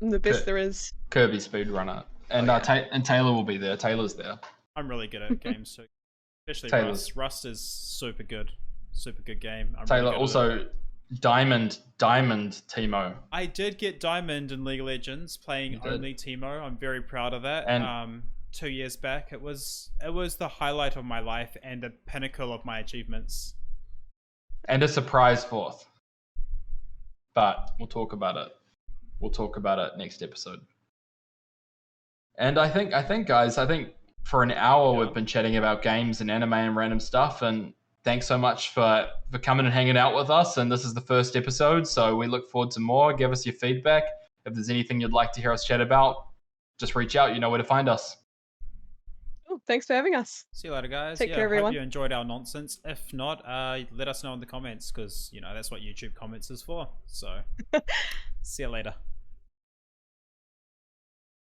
I'm the best there is. Kirby speedrunner. And and Taylor will be there. Taylor's there. I'm really good at games too. Especially Rust. Rust is super good. Super good game. Taylor really also Diamond Teemo. I did get Diamond in League of Legends playing only Teemo. I'm very proud of that. And 2 years back, it was the highlight of my life and the pinnacle of my achievements. And a surprise fourth. But we'll talk about it. We'll talk about it next episode. And I think guys, for an hour we've been chatting about games and anime and random stuff, and thanks so much for coming and hanging out with us. And this is the first episode, so we look forward to more. Give us your feedback. If there's anything you'd like to hear us chat about, just reach out. You know where to find us. Oh, thanks for having us. See you later, guys. Take care, everyone. Hope you enjoyed our nonsense. If not, let us know in the comments, because that's what YouTube comments is for. So see you later.